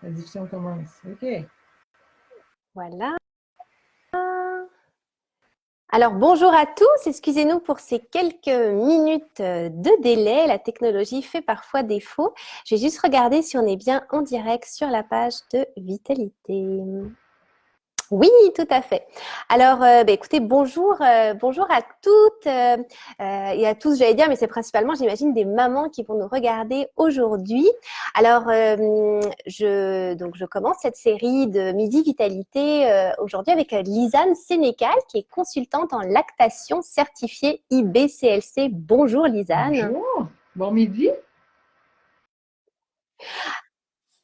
La diffusion commence. OK. Voilà. Alors, bonjour à tous. Excusez-nous pour ces quelques minutes de délai. La technologie fait parfois défaut. Je vais juste regarder si on est bien en direct sur la page de Vitalité. Oui, tout à fait. Alors, écoutez, bonjour à toutes et à tous, j'allais dire, mais c'est principalement, j'imagine, des mamans qui vont nous regarder aujourd'hui. Alors, je commence cette série de Midi Vitalité aujourd'hui avec Lisanne Sénécal, qui est consultante en lactation certifiée IBCLC. Bonjour, Lisanne. Bonjour. Bon midi.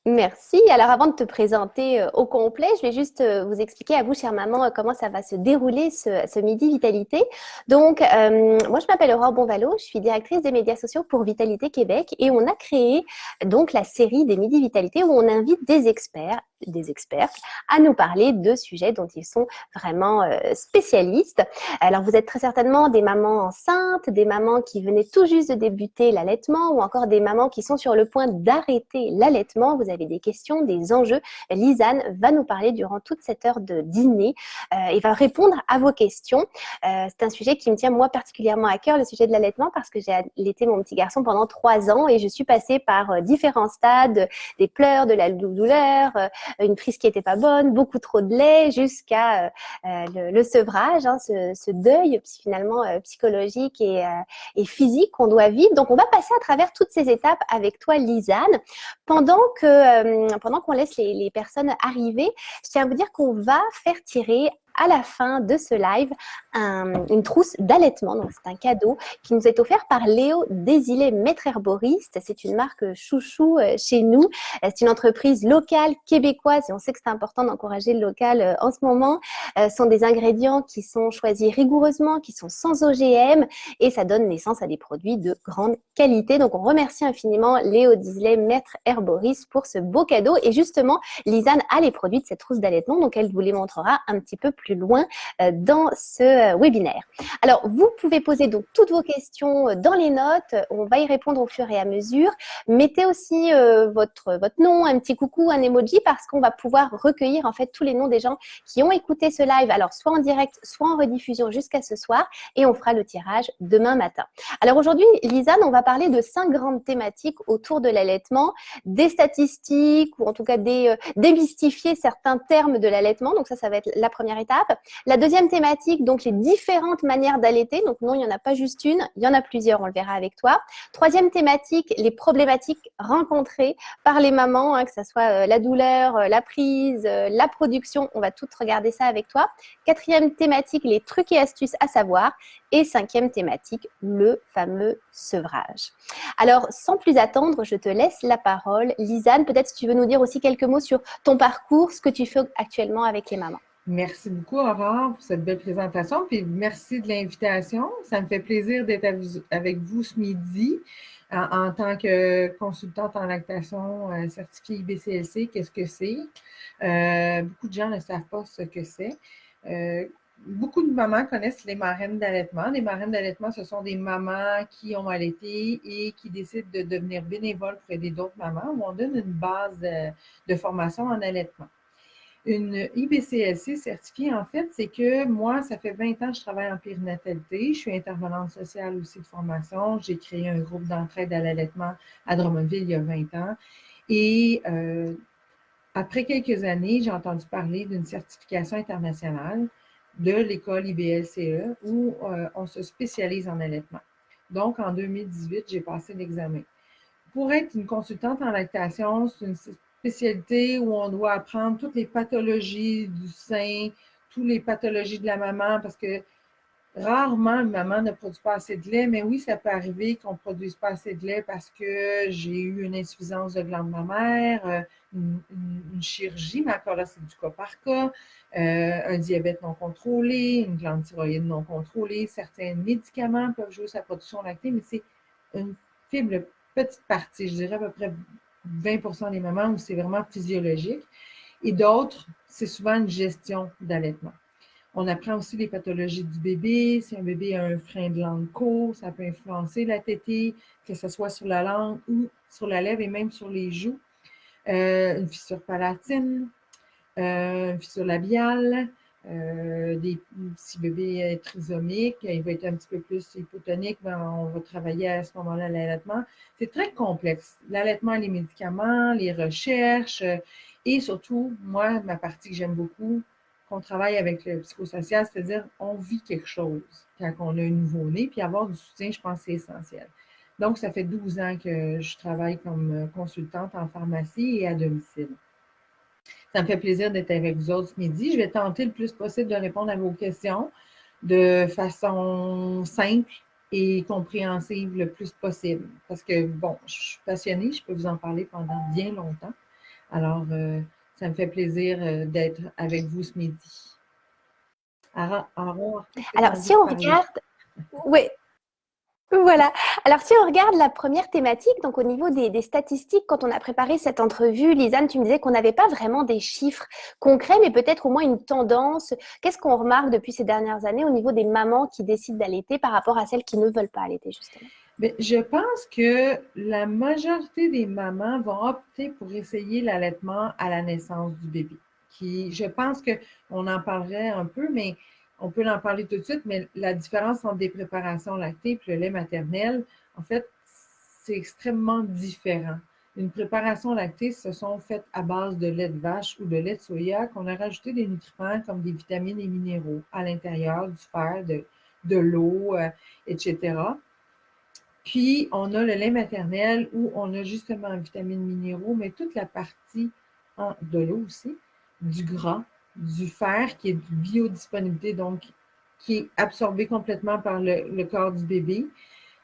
Merci. Alors, avant de te présenter au complet, je vais juste vous expliquer à vous, chère maman, comment ça va se dérouler ce Midi Vitalité. Donc, moi, je m'appelle Aurore Bonvalot, je suis directrice des médias sociaux pour Vitalité Québec et on a créé donc la série des Midi Vitalité où on invite des experts, des expertes à nous parler de sujets dont ils sont vraiment spécialistes. Alors, vous êtes très certainement des mamans enceintes, des mamans qui venaient tout juste de débuter l'allaitement ou encore des mamans qui sont sur le point d'arrêter l'allaitement. Vous avez des questions, des enjeux. Lisanne va nous parler durant toute cette heure de dîner et va répondre à vos questions. C'est un sujet qui me tient moi particulièrement à cœur, le sujet de l'allaitement, parce que j'ai allaité mon petit garçon pendant 3 ans et je suis passée par différents stades, des pleurs, de la douleur, une prise qui n'était pas bonne, beaucoup trop de lait, jusqu'à le sevrage, hein, ce deuil finalement psychologique et physique qu'on doit vivre. Donc, on va passer à travers toutes ces étapes avec toi, Lisanne. Pendant qu'on laisse les personnes arriver, je tiens à vous dire qu'on va faire tirer à la fin de ce live une trousse d'allaitement. Donc, c'est un cadeau qui nous est offert par Léo Désilets, maître herboriste. C'est une marque chouchou chez nous. C'est une entreprise locale québécoise et on sait que c'est important d'encourager le local en ce moment. Ce sont des ingrédients qui sont choisis rigoureusement, qui sont sans OGM et ça donne naissance à des produits de grande qualité. Donc, on remercie infiniment Léo Désilets, maître herboriste, pour ce beau cadeau. Et justement, Lisanne a les produits de cette trousse d'allaitement, donc elle vous les montrera un petit peu plus loin dans ce webinaire. Alors, vous pouvez poser donc toutes vos questions dans les notes. On va y répondre au fur et à mesure. Mettez aussi votre nom, un petit coucou, un emoji, parce qu'on va pouvoir recueillir en fait tous les noms des gens qui ont écouté ce live, alors soit en direct, soit en rediffusion jusqu'à ce soir, et on fera le tirage demain matin. Alors aujourd'hui, Lisanne, on va parler de 5 grandes thématiques autour de l'allaitement, des statistiques, ou en tout cas démystifier certains termes de l'allaitement. Donc ça va être la première étape. La deuxième thématique, donc les différentes manières d'allaiter. Donc non, il n'y en a pas juste une, il y en a plusieurs, on le verra avec toi. Troisième thématique, les problématiques rencontrées par les mamans, hein, que ce soit la douleur, la prise, la production, on va tout regarder ça avec toi. Quatrième thématique, les trucs et astuces à savoir. Et cinquième thématique, le fameux sevrage. Alors, sans plus attendre, je te laisse la parole. Lisanne, peut-être si tu veux nous dire aussi quelques mots sur ton parcours, ce que tu fais actuellement avec les mamans. Merci beaucoup, Aurore, pour cette belle présentation. Puis merci de l'invitation. Ça me fait plaisir d'être avec vous ce midi en tant que consultante en lactation certifiée IBCLC. Qu'est-ce que c'est? Beaucoup de gens ne savent pas ce que c'est. Euh, Beaucoup de mamans connaissent les marraines d'allaitement. Les marraines d'allaitement, ce sont des mamans qui ont allaité et qui décident de devenir bénévoles pour aider d'autres mamans, où on donne une base de formation en allaitement. Une IBCLC certifiée, en fait, c'est que moi, ça fait 20 ans que je travaille en périnatalité. Je suis intervenante sociale aussi de formation. J'ai créé un groupe d'entraide à l'allaitement à Drummondville il y a 20 ans. Et après quelques années, j'ai entendu parler d'une certification internationale de l'école IBLCE où on se spécialise en allaitement. Donc, en 2018, j'ai passé l'examen. Pour être une consultante en lactation, c'est une spécialité où on doit apprendre toutes les pathologies du sein, toutes les pathologies de la maman, parce que rarement une maman ne produit pas assez de lait, mais oui, ça peut arriver qu'on ne produise pas assez de lait parce que j'ai eu une insuffisance de glande mammaire, une chirurgie, mais encore là, c'est du cas par cas, un diabète non contrôlé, une glande thyroïde non contrôlée, certains médicaments peuvent jouer sur la production lactée, mais c'est une faible petite partie, je dirais à peu près 20% des mamans où c'est vraiment physiologique. Et d'autres, c'est souvent une gestion d'allaitement. On apprend aussi les pathologies du bébé. Si un bébé a un frein de langue court, ça peut influencer la tétée, que ce soit sur la langue ou sur la lèvre et même sur les joues. une fissure palatine, une fissure labiale, si le bébé est trisomique, il va être un petit peu plus hypotonique, ben, on va travailler à ce moment-là l'allaitement. C'est très complexe. L'allaitement, les médicaments, les recherches et surtout, moi, ma partie que j'aime beaucoup, qu'on travaille avec le psychosocial, c'est-à-dire on vit quelque chose quand on a un nouveau-né, puis avoir du soutien, je pense que c'est essentiel. Donc, ça fait 12 ans que je travaille comme consultante en pharmacie et à domicile. Ça me fait plaisir d'être avec vous autres ce midi. Je vais tenter le plus possible de répondre à vos questions de façon simple et compréhensible le plus possible. Parce que, bon, je suis passionnée, je peux vous en parler pendant bien longtemps. Alors, ça me fait plaisir d'être avec vous ce midi. Aaron, est-ce que tu as Alors, envie si de on parler? regarde, oui, voilà. Alors, si on regarde la première thématique, donc au niveau des statistiques, quand on a préparé cette entrevue, Lisanne, tu me disais qu'on n'avait pas vraiment des chiffres concrets, mais peut-être au moins une tendance. Qu'est-ce qu'on remarque depuis ces dernières années au niveau des mamans qui décident d'allaiter par rapport à celles qui ne veulent pas allaiter, justement? Bien, je pense que la majorité des mamans vont opter pour essayer l'allaitement à la naissance du bébé. Je pense qu'on en parlerait un peu, mais on peut en parler tout de suite, mais la différence entre des préparations lactées et le lait maternel, en fait, c'est extrêmement différent. Une préparation lactée, ce sont faites à base de lait de vache ou de lait de soya qu'on a rajouté des nutriments comme des vitamines et minéraux à l'intérieur, du fer, de l'eau, etc. Puis, on a le lait maternel où on a justement vitamines, minéraux, mais toute la partie de l'eau aussi, du gras, du fer qui est de biodisponibilité, donc qui est absorbé complètement par le corps du bébé.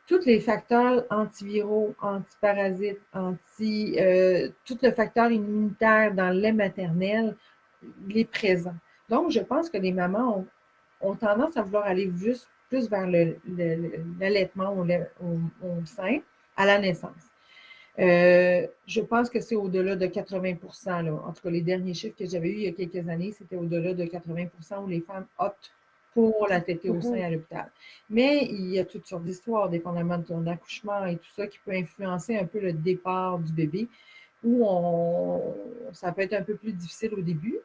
Tous les facteurs antiviraux, antiparasites, tout le facteur immunitaire dans le lait maternel, il est présent. Donc, je pense que les mamans ont tendance à vouloir aller juste plus vers l'allaitement au sein à la naissance. Je pense que c'est au-delà de 80 là. En tout cas, les derniers chiffres que j'avais eus il y a quelques années, c'était au-delà de 80 où les femmes optent pour la tétée au sein à l'hôpital. Mais il y a toutes sortes d'histoires, dépendamment de ton accouchement et tout ça, qui peut influencer un peu le départ du bébé, où ça peut être un peu plus difficile au début.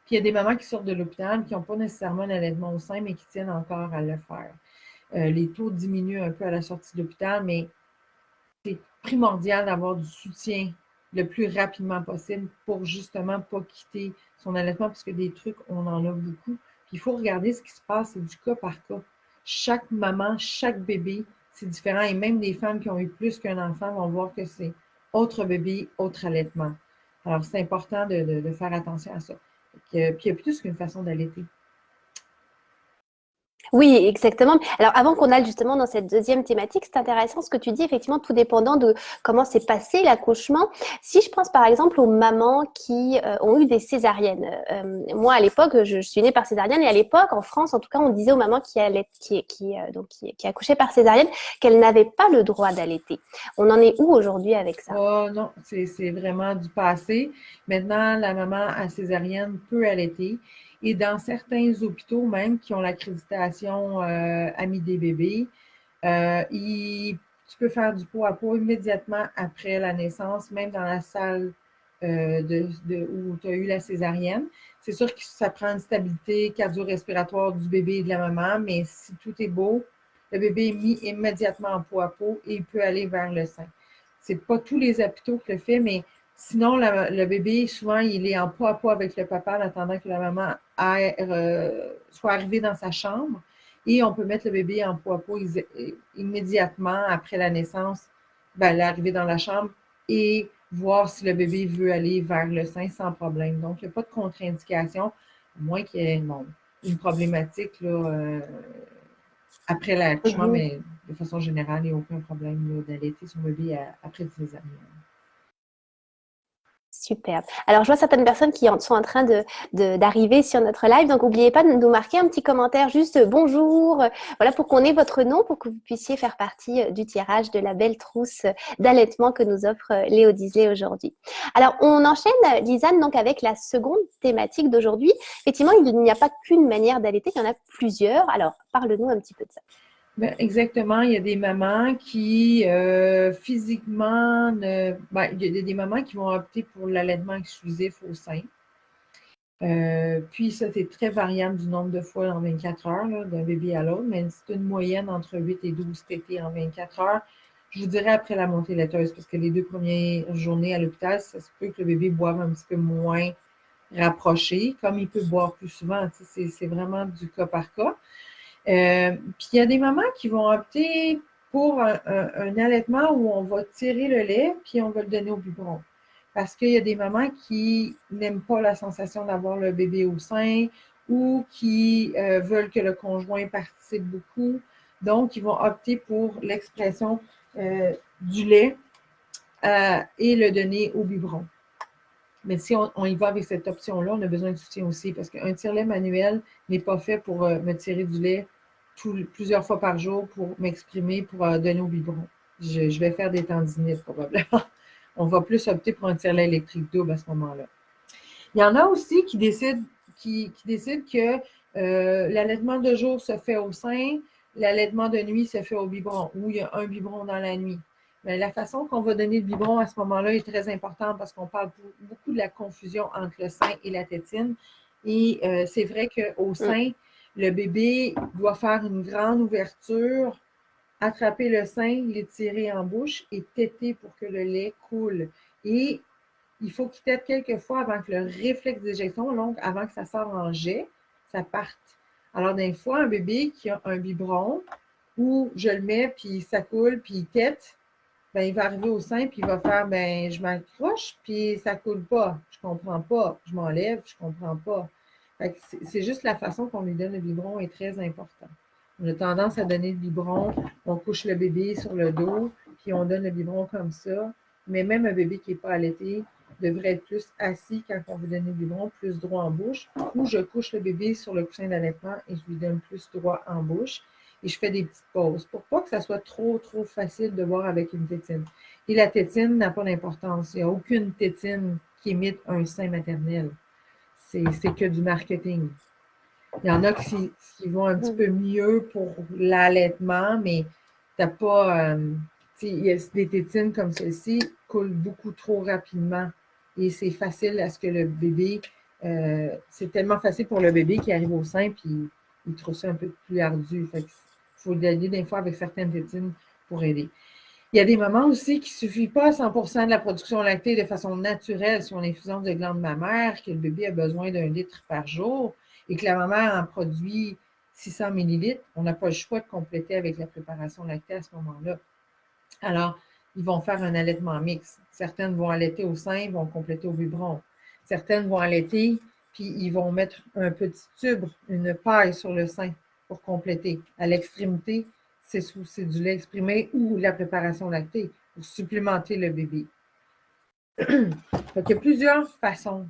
Puis il y a des mamans qui sortent de l'hôpital qui n'ont pas nécessairement un allaitement au sein, mais qui tiennent encore à le faire. Les taux diminuent un peu à la sortie de l'hôpital, mais c'est primordial d'avoir du soutien le plus rapidement possible pour justement pas quitter son allaitement, parce que des trucs, on en a beaucoup. Puis il faut regarder ce qui se passe, c'est du cas par cas. Chaque maman, chaque bébé, c'est différent. Et même les femmes qui ont eu plus qu'un enfant vont voir que c'est autre bébé, autre allaitement. Alors, c'est important de faire attention à ça. Puis il y a plus qu'une façon d'allaiter. Oui, exactement. Alors, avant qu'on aille justement dans cette deuxième thématique, c'est intéressant ce que tu dis, effectivement, tout dépendant de comment s'est passé l'accouchement. Si je pense par exemple aux mamans qui ont eu des césariennes. Moi, à l'époque, je suis née par césarienne et à l'époque, en France, en tout cas, on disait aux mamans qui accouchaient par césarienne qu'elles n'avaient pas le droit d'allaiter. On en est où aujourd'hui avec ça? Oh non, c'est vraiment du passé. Maintenant, la maman à césarienne peut allaiter. Et dans certains hôpitaux même qui ont l'accréditation Amis des bébés, tu peux faire du pot à pot immédiatement après la naissance, même dans la salle où tu as eu la césarienne. C'est sûr que ça prend une stabilité cardio-respiratoire du bébé et de la maman, mais si tout est beau, le bébé est mis immédiatement en pot à pot et il peut aller vers le sein. C'est pas tous les hôpitaux qui le font, mais sinon, le bébé, souvent, il est en pot à pot avec le papa en attendant que la maman soit arrivée dans sa chambre. Et on peut mettre le bébé en pot à pot immédiatement après la naissance, l'arrivée dans la chambre et voir si le bébé veut aller vers le sein sans problème. Donc, il n'y a pas de contre-indication, à moins qu'il y ait une problématique là, après l'accouchement, mais de façon générale, il n'y a aucun problème d'allaiter son bébé après césarienne. Super. Alors, je vois certaines personnes qui sont en train d'arriver sur notre live. Donc, n'oubliez pas de nous marquer un petit commentaire, juste bonjour, voilà, pour qu'on ait votre nom, pour que vous puissiez faire partie du tirage de la belle trousse d'allaitement que nous offre Léo Disley aujourd'hui. Alors, on enchaîne, Lisanne, donc avec la seconde thématique d'aujourd'hui. Effectivement, il n'y a pas qu'une manière d'allaiter, il y en a plusieurs. Alors, parle-nous un petit peu de ça. Ben, exactement, il y a des mamans qui physiquement il y a des mamans qui vont opter pour l'allaitement exclusif au sein. Puis ça, c'est très variable du nombre de fois en 24 heures, d'un bébé à l'autre, mais c'est une moyenne entre 8 et 12 tétés en 24 heures. Je vous dirais après la montée laiteuse, parce que les 2 premières journées à l'hôpital, ça se peut que le bébé boive un petit peu moins rapproché, comme il peut boire plus souvent. C'est vraiment du cas par cas. Puis il y a des mamans qui vont opter pour un allaitement où on va tirer le lait, puis on va le donner au biberon. Parce qu'il y a des mamans qui n'aiment pas la sensation d'avoir le bébé au sein ou qui veulent que le conjoint participe beaucoup. Donc, ils vont opter pour l'expression du lait et le donner au biberon. Mais si on y va avec cette option-là, on a besoin de soutien aussi parce qu'un tire-lait manuel n'est pas fait pour me tirer du lait plusieurs fois par jour pour m'exprimer, pour donner au biberon. Je vais faire des tendinites probablement. On va plus opter pour un tire-lait électrique double à ce moment-là. Il y en a aussi qui décident que l'allaitement de jour se fait au sein, l'allaitement de nuit se fait au biberon, ou il y a un biberon dans la nuit. Mais la façon qu'on va donner le biberon à ce moment-là est très importante parce qu'on parle beaucoup de la confusion entre le sein et la tétine. Et c'est vrai qu'au sein, le bébé doit faire une grande ouverture, attraper le sein, l'étirer en bouche et téter pour que le lait coule. Et il faut qu'il tète quelques fois avant que le réflexe d'éjection, donc avant que ça sorte en jet, ça parte. Alors, des fois, un bébé qui a un biberon où je le mets, puis ça coule, puis il tète, ben, il va arriver au sein, puis il va faire, ben, je m'accroche, puis ça coule pas. Je comprends pas. Je m'enlève, je comprends pas. C'est juste la façon qu'on lui donne le biberon est très important. On a tendance à donner le biberon, on couche le bébé sur le dos, puis on donne le biberon comme ça. Mais même un bébé qui n'est pas allaité devrait être plus assis quand on veut donner le biberon, plus droit en bouche, ou je couche le bébé sur le coussin d'allaitement et je lui donne plus droit en bouche et je fais des petites pauses pour pas que ça soit trop, trop facile de voir avec une tétine. Et la tétine n'a pas d'importance. Il n'y a aucune tétine qui imite un sein maternel. C'est que du marketing. Il y en a qui vont un petit peu mieux pour l'allaitement, mais t'as pas. Il y a des tétines comme celle-ci coulent beaucoup trop rapidement. Et c'est facile à ce que le bébé. C'est tellement facile pour le bébé qui arrive au sein, puis il trouve ça un peu plus ardu. Fait qu'il faut l'aider des fois avec certaines tétines pour aider. Il y a des moments aussi qu'il ne suffit pas à 100% de la production lactée de façon naturelle sur l'infusion de glande mammaire, que le bébé a besoin d'1 litre par jour et que la maman en produit 600 millilitres. On n'a pas le choix de compléter avec la préparation lactée à ce moment-là. Alors, ils vont faire un allaitement mixte. Certaines vont allaiter au sein, vont compléter au biberon. Certaines vont allaiter, puis ils vont mettre un petit tube, une paille sur le sein pour compléter. À l'extrémité, c'est du lait exprimé ou la préparation lactée pour supplémenter le bébé. Il y a plusieurs façons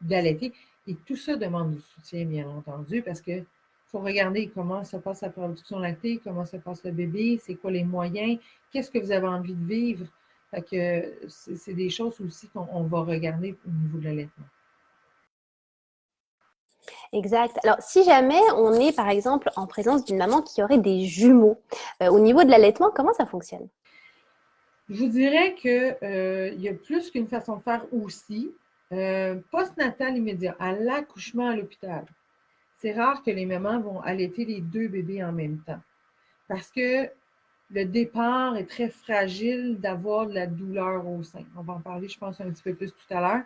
d'allaiter et tout ça demande du soutien, bien entendu, parce que faut regarder comment se passe la production lactée, comment se passe le bébé, c'est quoi les moyens, qu'est-ce que vous avez envie de vivre. Fait que c'est des choses aussi qu'on va regarder au niveau de l'allaitement. Exact. Alors, si jamais on est, par exemple, en présence d'une maman qui aurait des jumeaux, au niveau de l'allaitement, comment ça fonctionne? Je vous dirais qu'il y a plus qu'une façon de faire aussi. Postnatal immédiat, à l'accouchement à l'hôpital, c'est rare que les mamans vont allaiter les 2 bébés en même temps parce que le départ est très fragile d'avoir de la douleur au sein. On va en parler, je pense, un petit peu plus tout à l'heure.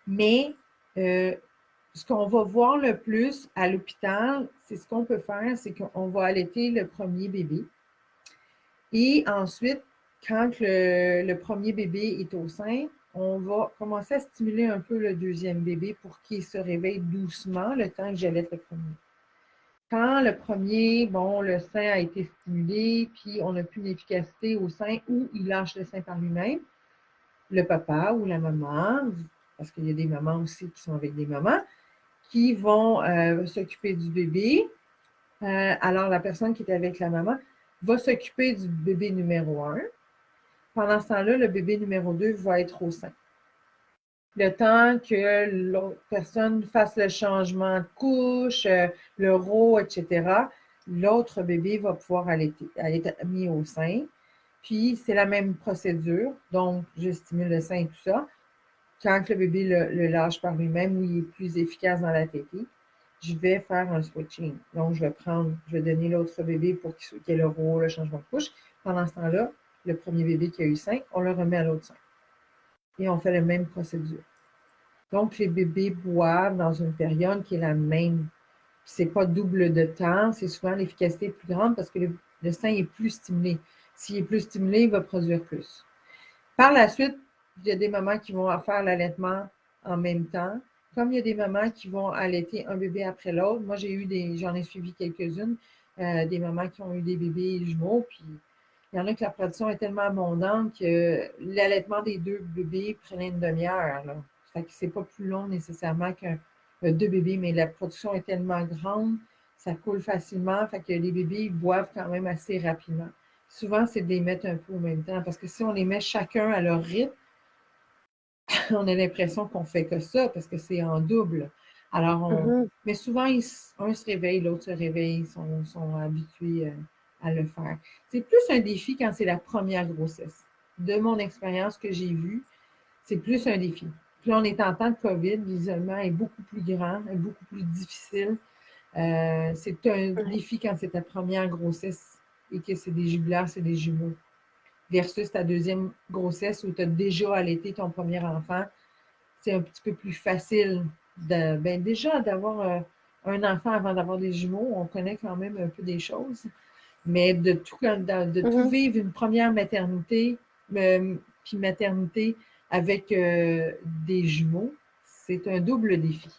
Mais ce qu'on va voir le plus à l'hôpital, c'est ce qu'on peut faire, c'est qu'on va allaiter le premier bébé. Et ensuite, quand le premier bébé est au sein, on va commencer à stimuler un peu le deuxième bébé pour qu'il se réveille doucement le temps que j'allaite le premier. Quand le premier, le sein a été stimulé, puis on n'a plus d'efficacité au sein ou il lâche le sein par lui-même, le papa ou la maman, parce qu'il y a des mamans aussi qui sont avec des mamans, qui vont s'occuper du bébé. Alors, la personne qui est avec la maman va s'occuper du bébé numéro 1. Pendant ce temps-là, le bébé numéro 2 va être au sein. Le temps que l'autre personne fasse le changement de couche, le rot, etc., l'autre bébé va pouvoir allaiter, être mis au sein. Puis, c'est la même procédure. Donc, je stimule le sein et tout ça. Quand le bébé le lâche par lui-même ou il est plus efficace dans la tétée, je vais faire un switching. Donc, je vais donner l'autre bébé pour qu'il ait le rôle, le changement de couche. Pendant ce temps-là, le premier bébé qui a eu sein, on le remet à l'autre sein. Et on fait la même procédure. Donc, les bébés boivent dans une période qui est la même. C'est pas double de temps, c'est souvent l'efficacité est plus grande parce que le sein est plus stimulé. S'il est plus stimulé, il va produire plus. Par la suite, il y a des mamans qui vont faire l'allaitement en même temps. Comme il y a des mamans qui vont allaiter un bébé après l'autre, moi j'en ai suivi quelques-unes, des mamans qui ont eu des bébés jumeaux, puis il y en a que la production est tellement abondante que l'allaitement des deux bébés prenait une demi-heure. Fait que c'est pas plus long nécessairement qu'un deux bébés, mais la production est tellement grande, ça coule facilement, fait que les bébés boivent quand même assez rapidement. Souvent, c'est de les mettre un peu au même temps, parce que si on les met chacun à leur rythme, on a l'impression qu'on fait que ça, parce que c'est en double. Alors, mais souvent, un se réveille, l'autre se réveille, ils sont habitués à le faire. C'est plus un défi quand c'est la première grossesse. De mon expérience que j'ai vue, c'est plus un défi. Puis là, on est en temps de COVID, l'isolement est beaucoup plus grand, est beaucoup plus difficile. C'est un défi quand c'est ta première grossesse et que c'est des jumelaires, c'est des jumeaux. Versus ta deuxième grossesse où tu as déjà allaité ton premier enfant, c'est un petit peu plus facile déjà d'avoir un enfant avant d'avoir des jumeaux. On connaît quand même un peu des choses. Mais de tout vivre une première maternité, puis maternité avec des jumeaux, c'est un double défi.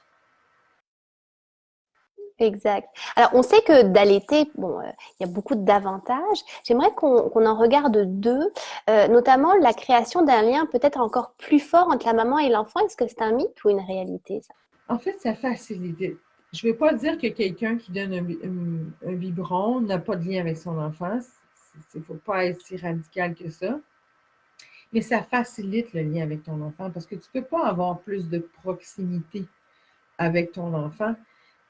Exact. Alors, on sait que d'allaiter, bon, il y a beaucoup d'avantages. J'aimerais qu'on en regarde deux, notamment la création d'un lien peut-être encore plus fort entre la maman et l'enfant. Est-ce que c'est un mythe ou une réalité, ça? En fait, ça facilite. Je ne vais pas dire que quelqu'un qui donne un biberon n'a pas de lien avec son enfant. Il ne faut pas être si radical que ça. Mais ça facilite le lien avec ton enfant parce que tu ne peux pas avoir plus de proximité avec ton enfant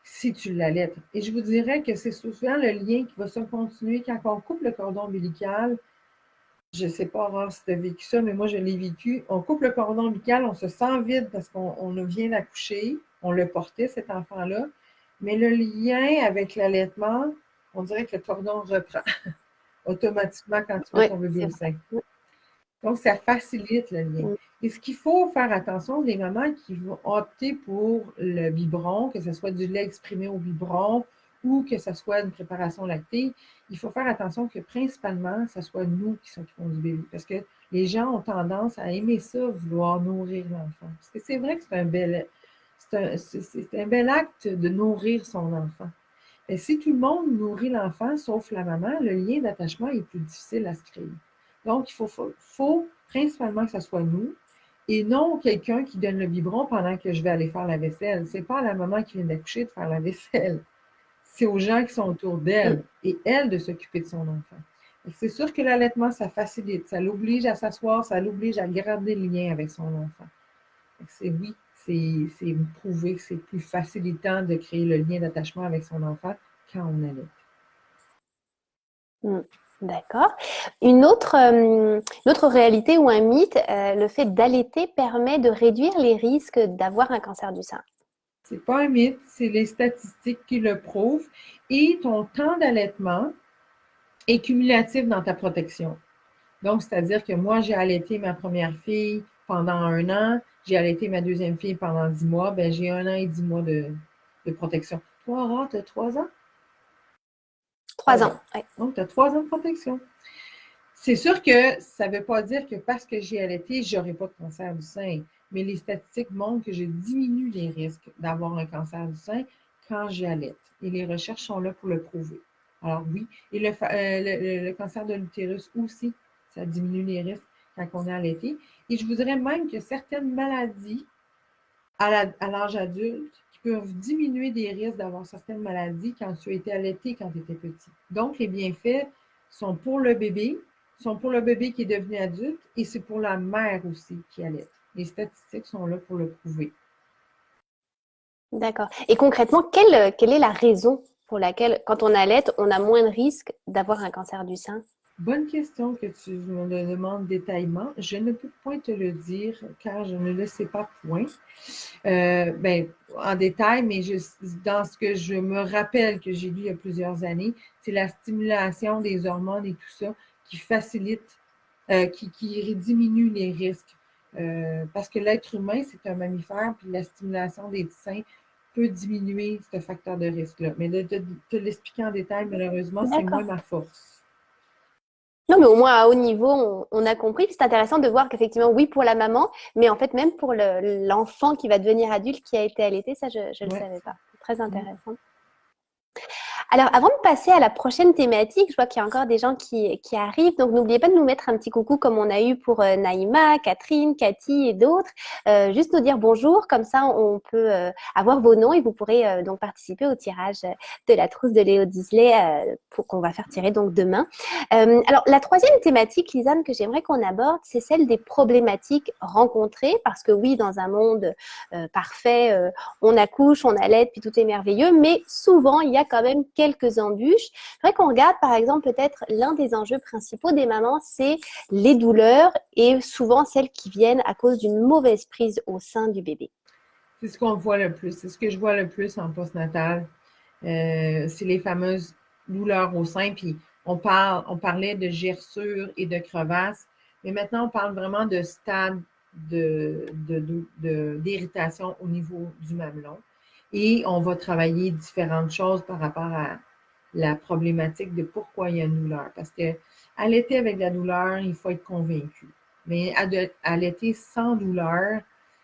si tu l'allaites. Et je vous dirais que c'est souvent le lien qui va se continuer quand on coupe le cordon ombilical. Je ne sais pas, Aurore, si tu as vécu ça, mais moi, je l'ai vécu. On coupe le cordon ombilical, on se sent vide parce qu'on vient d'accoucher, on le portait, cet enfant-là. Mais le lien avec l'allaitement, on dirait que le cordon reprend automatiquement quand tu mets Oui, ton bébé c'est au vrai. sein. Donc, ça facilite le lien. Et ce qu'il faut faire attention, les mamans qui vont opter pour le biberon, que ce soit du lait exprimé au biberon ou que ce soit une préparation lactée, il faut faire attention que principalement, ce soit nous qui s'occupons du bébé. Parce que les gens ont tendance à aimer ça, vouloir nourrir l'enfant. Parce que c'est vrai que c'est un bel acte de nourrir son enfant. Mais si tout le monde nourrit l'enfant, sauf la maman, le lien d'attachement est plus difficile à se créer. Donc, il faut principalement que ce soit nous et non quelqu'un qui donne le biberon pendant que je vais aller faire la vaisselle. Ce n'est pas à la maman qui vient d'accoucher de faire la vaisselle. C'est aux gens qui sont autour d'elle et elle de s'occuper de son enfant. C'est sûr que l'allaitement, ça facilite. Ça l'oblige à s'asseoir, ça l'oblige à garder le lien avec son enfant. Oui, c'est prouvé que c'est plus facilitant de créer le lien d'attachement avec son enfant quand on allaite. D'accord. Une autre réalité ou un mythe, le fait d'allaiter permet de réduire les risques d'avoir un cancer du sein. C'est pas un mythe, c'est les statistiques qui le prouvent. Et ton temps d'allaitement est cumulatif dans ta protection. Donc, c'est-à-dire que moi, j'ai allaité ma première fille pendant 1 an, j'ai allaité ma deuxième fille pendant 10 mois, ben j'ai 1 an et 10 mois de protection. Toi, Aurore, tu as 3 ans? 3 ans, oui. Donc, tu as 3 ans de protection. C'est sûr que ça ne veut pas dire que parce que j'ai allaité, je n'aurai pas de cancer du sein. Mais les statistiques montrent que je diminue les risques d'avoir un cancer du sein quand j'allaite. Et les recherches sont là pour le prouver. Alors oui, et le cancer de l'utérus aussi, ça diminue les risques quand on est allaité. Et je vous dirais même que certaines maladies à l'âge adulte qui peuvent diminuer des risques d'avoir certaines maladies quand tu as été allaité quand tu étais petit. Donc, les bienfaits sont pour le bébé, sont pour le bébé qui est devenu adulte et c'est pour la mère aussi qui allaite. Les statistiques sont là pour le prouver. D'accord. Et concrètement, quelle est la raison pour laquelle, quand on allaite, on a moins de risques d'avoir un cancer du sein? Bonne question que tu me demandes détaillement. Je ne peux point te le dire car je ne le sais pas point. Ben, en détail, mais dans ce que je me rappelle que j'ai lu il y a plusieurs années, c'est la stimulation des hormones et tout ça qui facilite, qui diminue les risques. Parce que l'être humain, c'est un mammifère, puis la stimulation des seins peut diminuer ce facteur de risque-là. Mais de te l'expliquer en détail, malheureusement, c'est moins D'accord. ma force. Non, mais au moins à haut niveau, on a compris. C'est intéressant de voir qu'effectivement, oui, pour la maman, mais en fait, même pour l'enfant qui va devenir adulte, qui a été allaité, ça, je ne le Ouais. savais pas. C'est très intéressant. Alors, avant de passer à la prochaine thématique, je vois qu'il y a encore des gens qui arrivent. Donc, n'oubliez pas de nous mettre un petit coucou comme on a eu pour Naïma, Catherine, Cathy et d'autres. Juste nous dire bonjour. Comme ça, on peut avoir vos noms et vous pourrez donc participer au tirage de la trousse de Léo Disley pour qu'on va faire tirer donc demain. Alors, la troisième thématique, Lisanne, que j'aimerais qu'on aborde, c'est celle des problématiques rencontrées. Parce que oui, dans un monde parfait, on accouche, on allaite, puis tout est merveilleux. Mais souvent, il y a quand même quelques embûches. C'est vrai qu'on regarde, par exemple, peut-être l'un des enjeux principaux des mamans, c'est les douleurs et souvent celles qui viennent à cause d'une mauvaise prise au sein du bébé. C'est ce qu'on voit le plus. C'est ce que je vois le plus en postnatal. C'est les fameuses douleurs au sein. Puis on parlait de gerçures et de crevasses, mais maintenant on parle vraiment de stade d'irritation au niveau du mamelon. Et on va travailler différentes choses par rapport à la problématique de pourquoi il y a une douleur. Parce que allaiter avec la douleur, il faut être convaincu. Mais allaiter sans douleur,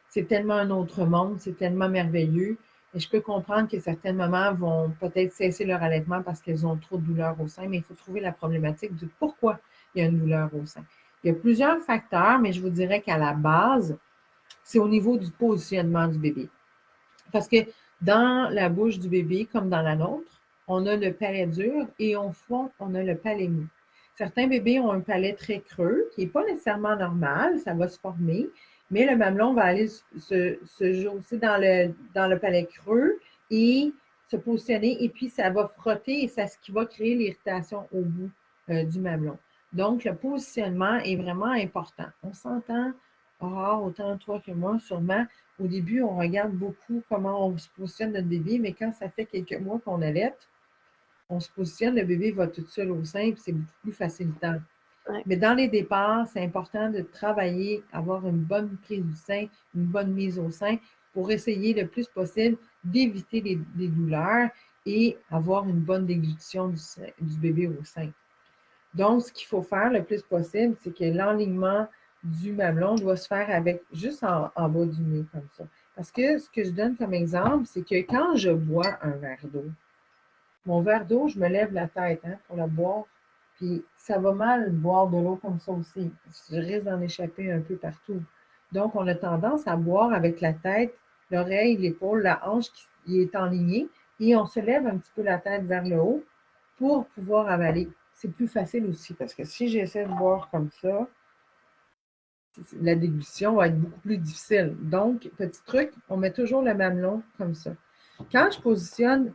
c'est tellement un autre monde, c'est tellement merveilleux. Et je peux comprendre que certaines mamans vont peut-être cesser leur allaitement parce qu'elles ont trop de douleur au sein, mais il faut trouver la problématique du pourquoi il y a une douleur au sein. Il y a plusieurs facteurs, mais je vous dirais qu'à la base, c'est au niveau du positionnement du bébé. Parce que dans la bouche du bébé, comme dans la nôtre, on a le palais dur et au fond, on a le palais mou. Certains bébés ont un palais très creux, qui n'est pas nécessairement normal, ça va se former, mais le mamelon va aller se jausser dans le palais creux et se positionner, et puis ça va frotter et c'est ce qui va créer l'irritation au bout du mamelon. Donc, le positionnement est vraiment important. On s'entend, autant toi que moi, sûrement, au début, on regarde beaucoup comment on se positionne notre bébé, mais quand ça fait quelques mois qu'on allaite, on se positionne, le bébé va tout seul au sein, puis c'est beaucoup plus facilitant. Ouais. Mais dans les départs, c'est important de travailler, avoir une bonne prise du sein, une bonne mise au sein, pour essayer le plus possible d'éviter les douleurs et avoir une bonne déglutition du bébé au sein. Donc, ce qu'il faut faire le plus possible, c'est que l'enlignement du mamelon doit se faire avec juste en bas du nez, comme ça. Parce que ce que je donne comme exemple, c'est que quand je bois un verre d'eau, mon verre d'eau, je me lève la tête pour le boire, puis ça va mal boire de l'eau comme ça aussi. Je risque d'en échapper un peu partout. Donc, on a tendance à boire avec la tête, l'oreille, l'épaule, la hanche qui est enlignée, et on se lève un petit peu la tête vers le haut pour pouvoir avaler. C'est plus facile aussi, parce que si j'essaie de boire comme ça, la déglutition va être beaucoup plus difficile. Donc, petit truc, on met toujours le mamelon comme ça. Quand je positionne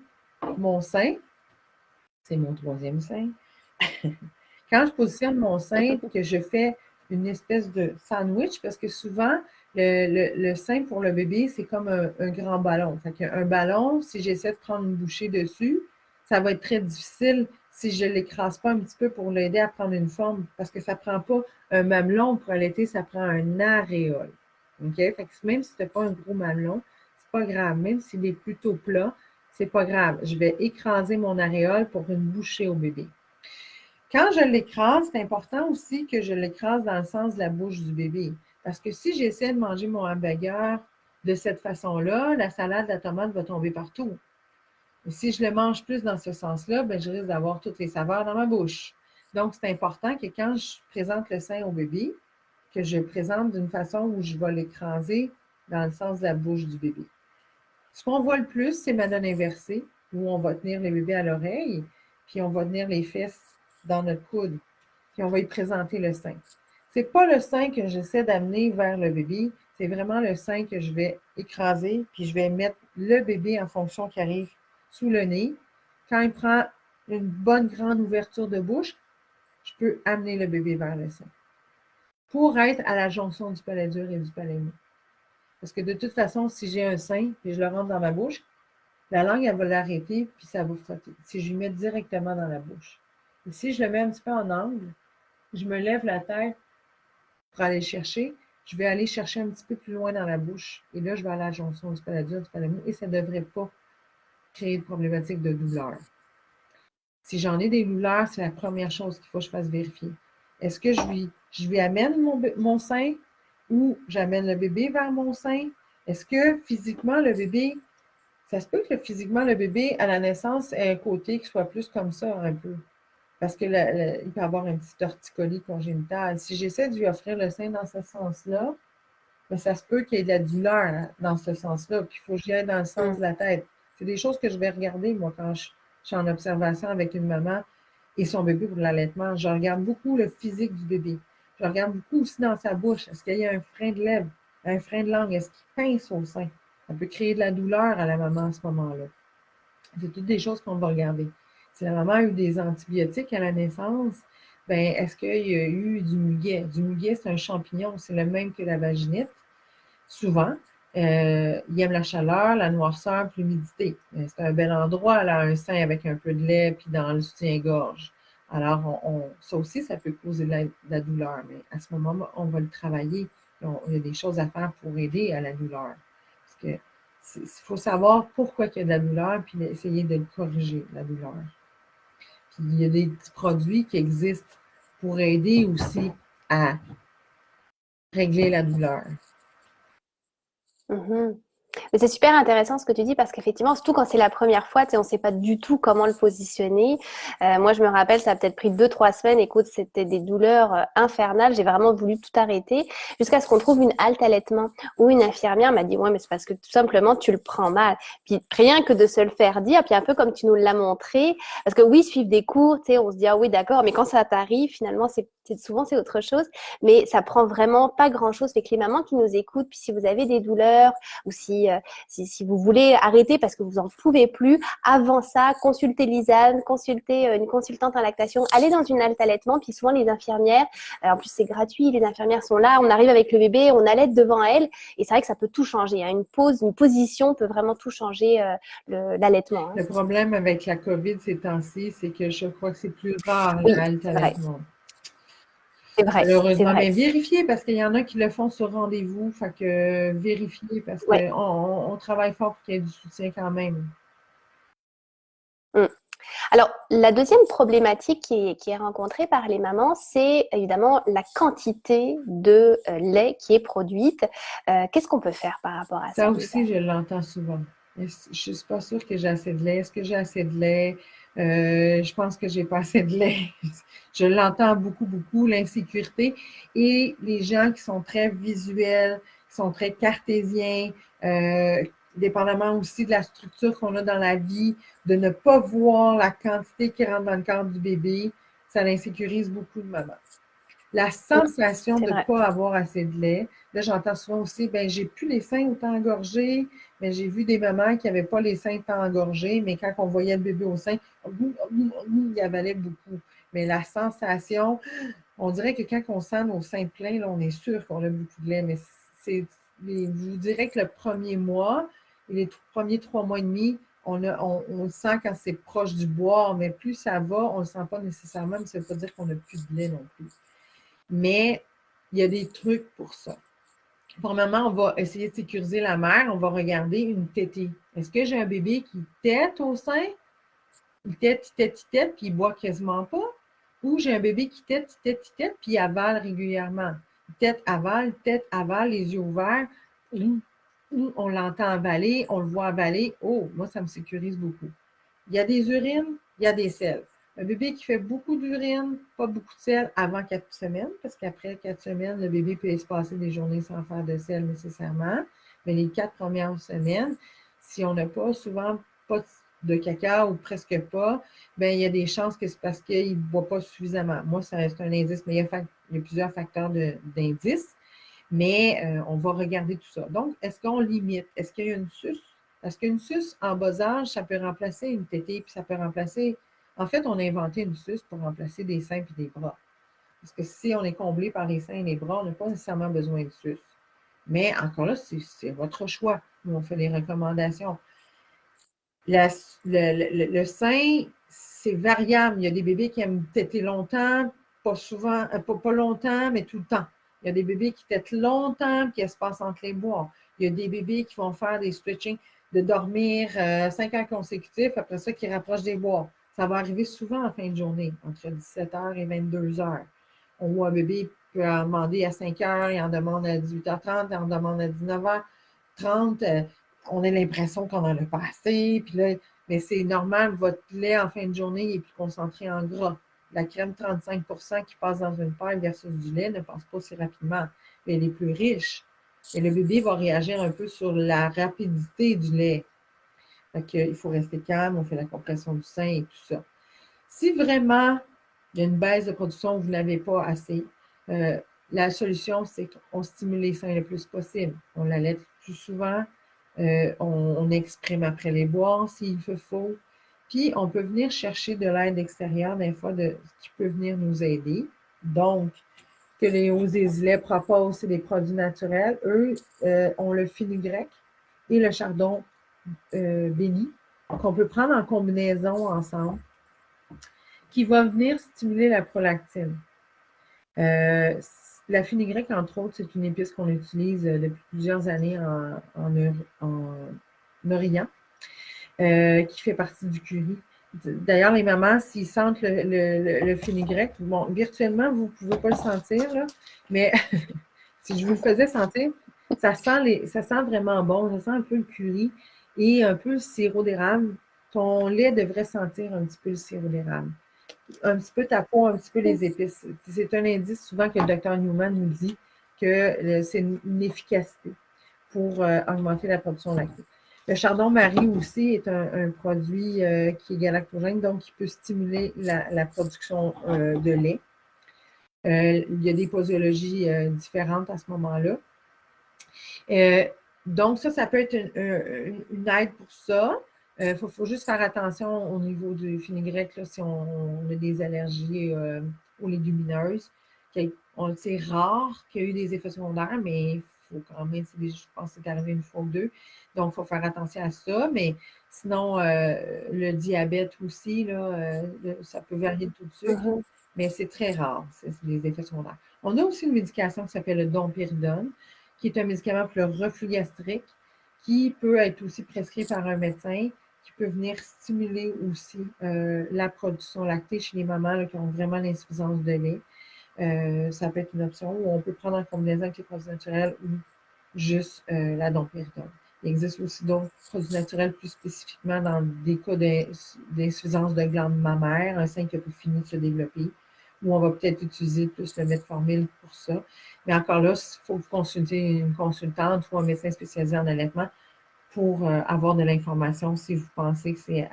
mon sein, c'est mon troisième sein. Quand je positionne mon sein, que je fais une espèce de sandwich, parce que souvent, le sein pour le bébé, c'est comme un grand ballon. Fait qu'un ballon, si j'essaie de prendre une bouchée dessus, ça va être très difficile si je ne l'écrase pas un petit peu pour l'aider à prendre une forme, parce que ça ne prend pas un mamelon pour allaiter, ça prend un aréole. OK? Fait que même si tu n'as pas un gros mamelon, c'est pas grave. Même s'il est plutôt plat, c'est pas grave. Je vais écraser mon aréole pour une bouchée au bébé. Quand je l'écrase, c'est important aussi que je l'écrase dans le sens de la bouche du bébé. Parce que si j'essaie de manger mon hamburger de cette façon-là, la salade, la tomate va tomber partout. Et si je le mange plus dans ce sens-là, ben, je risque d'avoir toutes les saveurs dans ma bouche. Donc, c'est important que quand je présente le sein au bébé, que je présente d'une façon où je vais l'écraser dans le sens de la bouche du bébé. Ce qu'on voit le plus, c'est ma donne inversée, où on va tenir le bébé à l'oreille, puis on va tenir les fesses dans notre coude, puis on va y présenter le sein. Ce n'est pas le sein que j'essaie d'amener vers le bébé, c'est vraiment le sein que je vais écraser, puis je vais mettre le bébé en fonction qui arrive sous le nez, quand il prend une bonne grande ouverture de bouche, je peux amener le bébé vers le sein pour être à la jonction du palais dur et du palais mou. Parce que de toute façon, si j'ai un sein et je le rentre dans ma bouche, la langue, elle va l'arrêter puis ça va frotter. Si je lui mets directement dans la bouche. Et si je le mets un petit peu en angle, je me lève la tête pour aller chercher, je vais aller chercher un petit peu plus loin dans la bouche. Et là, je vais à la jonction du palais dur, du palais mou et ça ne devrait pas créer de problématique de douleur. Si j'en ai des douleurs, c'est la première chose qu'il faut que je fasse vérifier. Est-ce que je lui amène mon sein ou j'amène le bébé vers mon sein? Est-ce que physiquement, le bébé, ça se peut que physiquement, le bébé, à la naissance, ait un côté qui soit plus comme ça, un peu. Parce qu'il peut avoir un petit torticolis congénital. Si j'essaie de lui offrir le sein dans ce sens-là, mais ça se peut qu'il y ait de la douleur dans ce sens-là, puis il faut que j'y aille dans le sens de la tête. C'est des choses que je vais regarder, moi, quand je suis en observation avec une maman et son bébé pour l'allaitement. Je regarde beaucoup le physique du bébé. Je regarde beaucoup aussi dans sa bouche. Est-ce qu'il y a un frein de lèvres, un frein de langue? Est-ce qu'il pince au sein? Ça peut créer de la douleur à la maman à ce moment-là. C'est toutes des choses qu'on va regarder. Si la maman a eu des antibiotiques à la naissance, ben, est-ce qu'il y a eu du muguet? Du muguet, c'est un champignon, c'est le même que la vaginite. Souvent, il aime la chaleur, la noirceur, puis l'humidité. C'est un bel endroit, là, un sein avec un peu de lait, puis dans le soutien-gorge. Alors, ça aussi, ça peut causer de la douleur, mais à ce moment-là, on va le travailler. Il y a des choses à faire pour aider à la douleur. Parce que il faut savoir pourquoi il y a de la douleur, puis essayer de le corriger, la douleur. Puis il y a des petits produits qui existent pour aider aussi à régler la douleur. Mais c'est super intéressant ce que tu dis parce qu'effectivement, surtout quand c'est la première fois, tu sais, on ne sait pas du tout comment le positionner. Moi, je me rappelle, ça a peut-être pris 2-3 semaines. Écoute, c'était des douleurs infernales. J'ai vraiment voulu tout arrêter jusqu'à ce qu'on trouve une halte allaitement où une infirmière m'a dit, ouais, mais c'est parce que tout simplement, tu le prends mal. Puis rien que de se le faire dire, puis un peu comme tu nous l'as montré, parce que oui, suivre des cours, tu sais, on se dit, ah oui, d'accord, mais quand ça t'arrive, finalement, souvent, c'est autre chose. Mais ça prend vraiment pas grand-chose. Fait que les mamans qui nous écoutent, puis si vous avez des douleurs ou si vous voulez arrêter parce que vous n'en pouvez plus, avant ça, consultez Lisanne, consultez une consultante en lactation, allez dans une halte allaitement, puis souvent les infirmières, en plus c'est gratuit, les infirmières sont là, on arrive avec le bébé, on allaite devant elle, et c'est vrai que ça peut tout changer. Une position peut vraiment tout changer l'allaitement. Le problème avec la COVID ces temps-ci, c'est que je crois que c'est plus rare oui, la halte allaitement. C'est vrai. Malheureusement, mais vérifiez parce qu'il y en a qui le font sur rendez-vous. Fait que vérifiez parce qu'on travaille fort pour qu'il y ait du soutien quand même. Alors, la deuxième problématique qui est rencontrée par les mamans, c'est évidemment la quantité de lait qui est produite. Qu'est-ce qu'on peut faire par rapport à ça? Ça aussi, je l'entends souvent. Je ne suis pas sûre que j'ai assez de lait. Est-ce que j'ai assez de lait? Je pense que j'ai pas assez de lait. Je l'entends beaucoup, beaucoup, l'insécurité. Et les gens qui sont très visuels, qui sont très cartésiens, dépendamment aussi de la structure qu'on a dans la vie, de ne pas voir la quantité qui rentre dans le corps du bébé, ça l'insécurise beaucoup de mamans. La sensation de ne pas avoir assez de lait. Là, j'entends souvent aussi, ben j'ai plus les seins autant engorgés, mais j'ai vu des mamans qui n'avaient pas les seins tant engorgés, mais quand on voyait le bébé au sein, il avalait beaucoup. Mais la sensation, on dirait que quand on sent nos seins pleins, là, on est sûr qu'on a beaucoup de lait, mais je vous dirais que le premier mois et les premiers 3 mois et demi, on le sent quand c'est proche du boire, mais plus ça va, on ne le sent pas nécessairement, mais ça ne veut pas dire qu'on n'a plus de lait non plus. Mais il y a des trucs pour ça. Premièrement, on va essayer de sécuriser la mère. On va regarder une tétée. Est-ce que j'ai un bébé qui tète au sein? Il tète, puis il boit quasiment pas? Ou j'ai un bébé qui tète, puis il avale régulièrement? Tête, avale, les yeux ouverts. On l'entend avaler, on le voit avaler. Oh, moi, ça me sécurise beaucoup. Il y a des urines, il y a des selles. Un bébé qui fait beaucoup d'urine, pas beaucoup de sel avant 4 semaines, parce qu'après 4 semaines, le bébé peut se passer des journées sans faire de sel nécessairement. Mais les 4 premières semaines, si on n'a pas souvent pas de caca ou presque pas, bien, il y a des chances que c'est parce qu'il ne boit pas suffisamment. Moi, ça reste un indice, mais il y a plusieurs facteurs d'indices. Mais on va regarder tout ça. Donc, est-ce qu'on limite? Est-ce qu'il y a une suce Parce qu'une suce en bas âge, ça peut remplacer une tétée, puis ça peut remplacer… En fait, on a inventé une suce pour remplacer des seins et des bras. Parce que si on est comblé par les seins et les bras, on n'a pas nécessairement besoin de suce. Mais encore là, c'est votre choix. Nous, on fait des recommandations. Le sein, c'est variable. Il y a des bébés qui aiment téter longtemps, pas souvent, pas longtemps, mais tout le temps. Il y a des bébés qui têtent longtemps, qui espacent entre les bois. Il y a des bébés qui vont faire des switching, de dormir 5 heures consécutifs, après ça, qui rapprochent des bois. Ça va arriver souvent en fin de journée, entre 17h et 22h. On voit un bébé qui peut en demander à 5 heures, il en demande à 18h30, il en demande à 19h30. On a l'impression qu'on en a pas assez. Puis là, mais c'est normal, votre lait en fin de journée est plus concentré en gras. La crème 35% qui passe dans une paille versus du lait ne passe pas si rapidement. Mais elle est plus riche. Et le bébé va réagir un peu sur la rapidité du lait. Il faut rester calme, on fait la compression du sein et tout ça. Si vraiment il y a une baisse de production, vous n'avez pas assez, la solution, c'est qu'on stimule les seins le plus possible. On l'allaite plus souvent, on exprime après les boire s'il faut. Puis, on peut venir chercher de l'aide extérieure, des fois, qui peut venir nous aider. Donc, que les hauts et proposent, c'est des produits naturels. Eux ont le fenugrec et le chardon béni, qu'on peut prendre en combinaison ensemble, qui va venir stimuler la prolactine. La fenugrec, entre autres, c'est une épice qu'on utilise depuis plusieurs années en Orient, qui fait partie du curry. D'ailleurs, les mamans, s'ils sentent le fenugrec, bon, virtuellement, vous ne pouvez pas le sentir, là, mais si je vous le faisais sentir, ça sent vraiment bon, ça sent un peu le curry et un peu le sirop d'érable. Ton lait devrait sentir un petit peu le sirop d'érable. Un petit peu ta peau, un petit peu les épices. C'est un indice souvent que le docteur Newman nous dit que c'est une efficacité pour augmenter la production lactée. Le chardon-marie aussi est un produit qui est galactogène, donc qui peut stimuler la production de lait. Il y a des posologies différentes à ce moment-là. Donc, ça peut être une aide pour ça. Il faut juste faire attention au niveau du fenugrec, là, si on a des allergies aux légumineuses. C'est rare qu'il y ait eu des effets secondaires, mais il faut quand même, je pense que c'est arrivé une fois ou deux. Donc, il faut faire attention à ça. Mais sinon, le diabète aussi, là, ça peut varier de tout de suite, mais c'est très rare, c'est des effets secondaires. On a aussi une médication qui s'appelle le domperidone, qui est un médicament pour le reflux gastrique, qui peut être aussi prescrit par un médecin, qui peut venir stimuler aussi la production lactée chez les mamans là, qui ont vraiment l'insuffisance de lait. Ça peut être une option où on peut prendre en combinaison avec les produits naturels ou juste la domperidone. Il existe aussi d'autres produits naturels plus spécifiquement dans des cas d'insuffisance de glande mammaire, un sein qui a pas fini de se développer, où on va peut-être utiliser plus le metformine pour ça. Mais encore là, il faut consulter une consultante ou un médecin spécialisé en allaitement pour avoir de l'information si vous pensez que c'est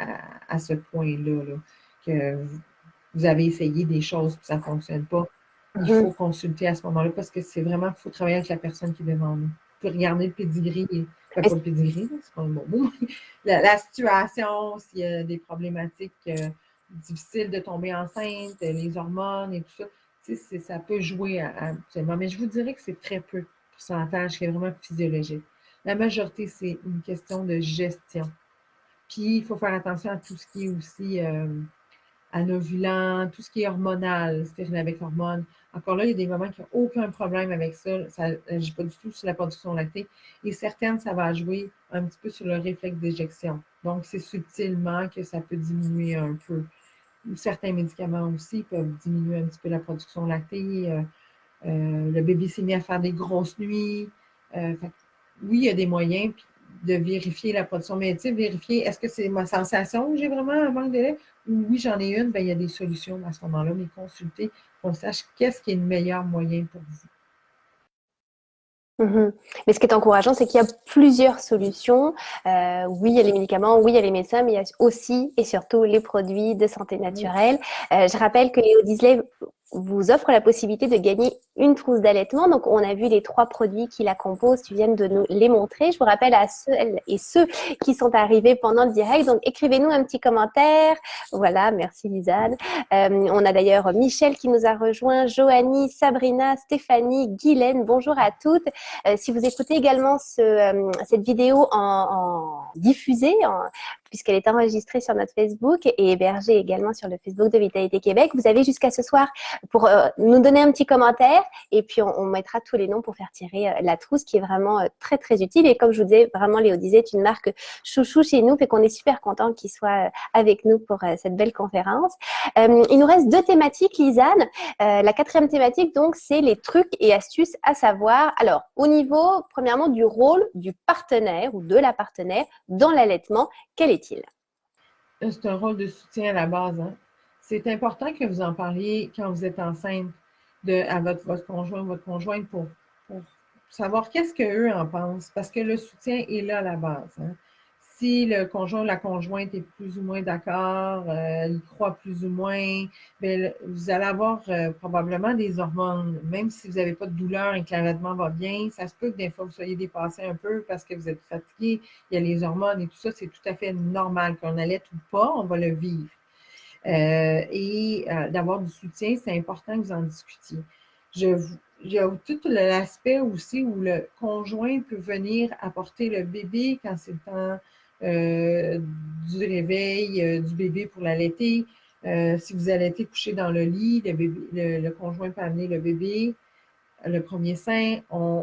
à ce point-là là, que vous avez essayé des choses et ça ne fonctionne pas. Il faut consulter à ce moment-là parce que c'est vraiment qu'il faut travailler avec la personne qui est devant nous. Vous pouvez regarder le pedigree, pas le pedigree, c'est pas un bon mot, la situation, s'il y a des problématiques difficiles de tomber enceinte, les hormones et tout ça, ça peut jouer absolument. Mais je vous dirais que c'est très peu de pourcentage qui est vraiment physiologique. La majorité, c'est une question de gestion. Puis, il faut faire attention à tout ce qui est aussi anovulant, tout ce qui est hormonal, stérile avec hormones. Encore là, il y a des mamans qui n'ont aucun problème avec ça. Ça n'agit pas du tout sur la production lactée. Et certaines, ça va jouer un petit peu sur le réflexe d'éjection. Donc, c'est subtilement que ça peut diminuer un peu. Certains médicaments aussi peuvent diminuer un petit peu la production lactée. Le bébé s'est mis à faire des grosses nuits. Oui, il y a des moyens de vérifier la production, mais tu sais, vérifier, est-ce que c'est ma sensation que j'ai vraiment un manque de lait? Ou oui, j'en ai une, bien, il y a des solutions à ce moment-là, mais consulter, qu'on sache qu'est-ce qui est le meilleur moyen pour vous. Mais ce qui est encourageant, c'est qu'il y a plusieurs solutions. Oui, il y a les médicaments, oui, il y a les médecins, mais il y a aussi et surtout les produits de santé naturelle. Je rappelle que Léo Disley vous offre la possibilité de gagner une trousse d'allaitement. Donc, on a vu les 3 produits qui la composent. Tu viens de nous les montrer. Je vous rappelle à celles et ceux qui sont arrivés pendant le direct. Donc, écrivez-nous un petit commentaire. Voilà, merci Lisanne. On a d'ailleurs Michel qui nous a rejoint, Joanie, Sabrina, Stéphanie, Guylaine. Bonjour à toutes. Si vous écoutez également cette vidéo en diffusée, puisqu'elle est enregistrée sur notre Facebook et hébergée également sur le Facebook de Vitalité Québec, vous avez jusqu'à ce soir pour nous donner un petit commentaire et puis on mettra tous les noms pour faire tirer la trousse qui est vraiment très très utile. Et comme je vous disais, vraiment Léo disait, c'est une marque chouchou chez nous, fait qu'on est super content qu'il soit avec nous pour cette belle conférence. Il nous reste 2 thématiques, Lisanne. La 4e thématique, donc, c'est les trucs et astuces à savoir. Alors, au niveau, premièrement, du rôle du partenaire ou de la partenaire dans l'allaitement, quel est-il? C'est un rôle de soutien à la base, hein. C'est important que vous en parliez quand vous êtes enceinte à votre conjoint ou votre conjointe pour savoir qu'est-ce qu'eux en pensent, parce que le soutien est là à la base, hein. Si le conjoint ou la conjointe est plus ou moins d'accord, il croit plus ou moins, bien, vous allez avoir probablement des hormones. Même si vous n'avez pas de douleur et que l'allaitement va bien, ça se peut que des fois vous soyez dépassé un peu parce que vous êtes fatigué, il y a les hormones et tout ça, c'est tout à fait normal. Qu'on allaite ou pas, on va le vivre. D'avoir du soutien, c'est important que vous en discutiez. Il y a tout l'aspect aussi où le conjoint peut venir apporter le bébé quand c'est le temps du réveil du bébé pour l'allaiter. Si vous allaitez couché dans le lit, le conjoint peut amener le bébé, le premier sein. Quand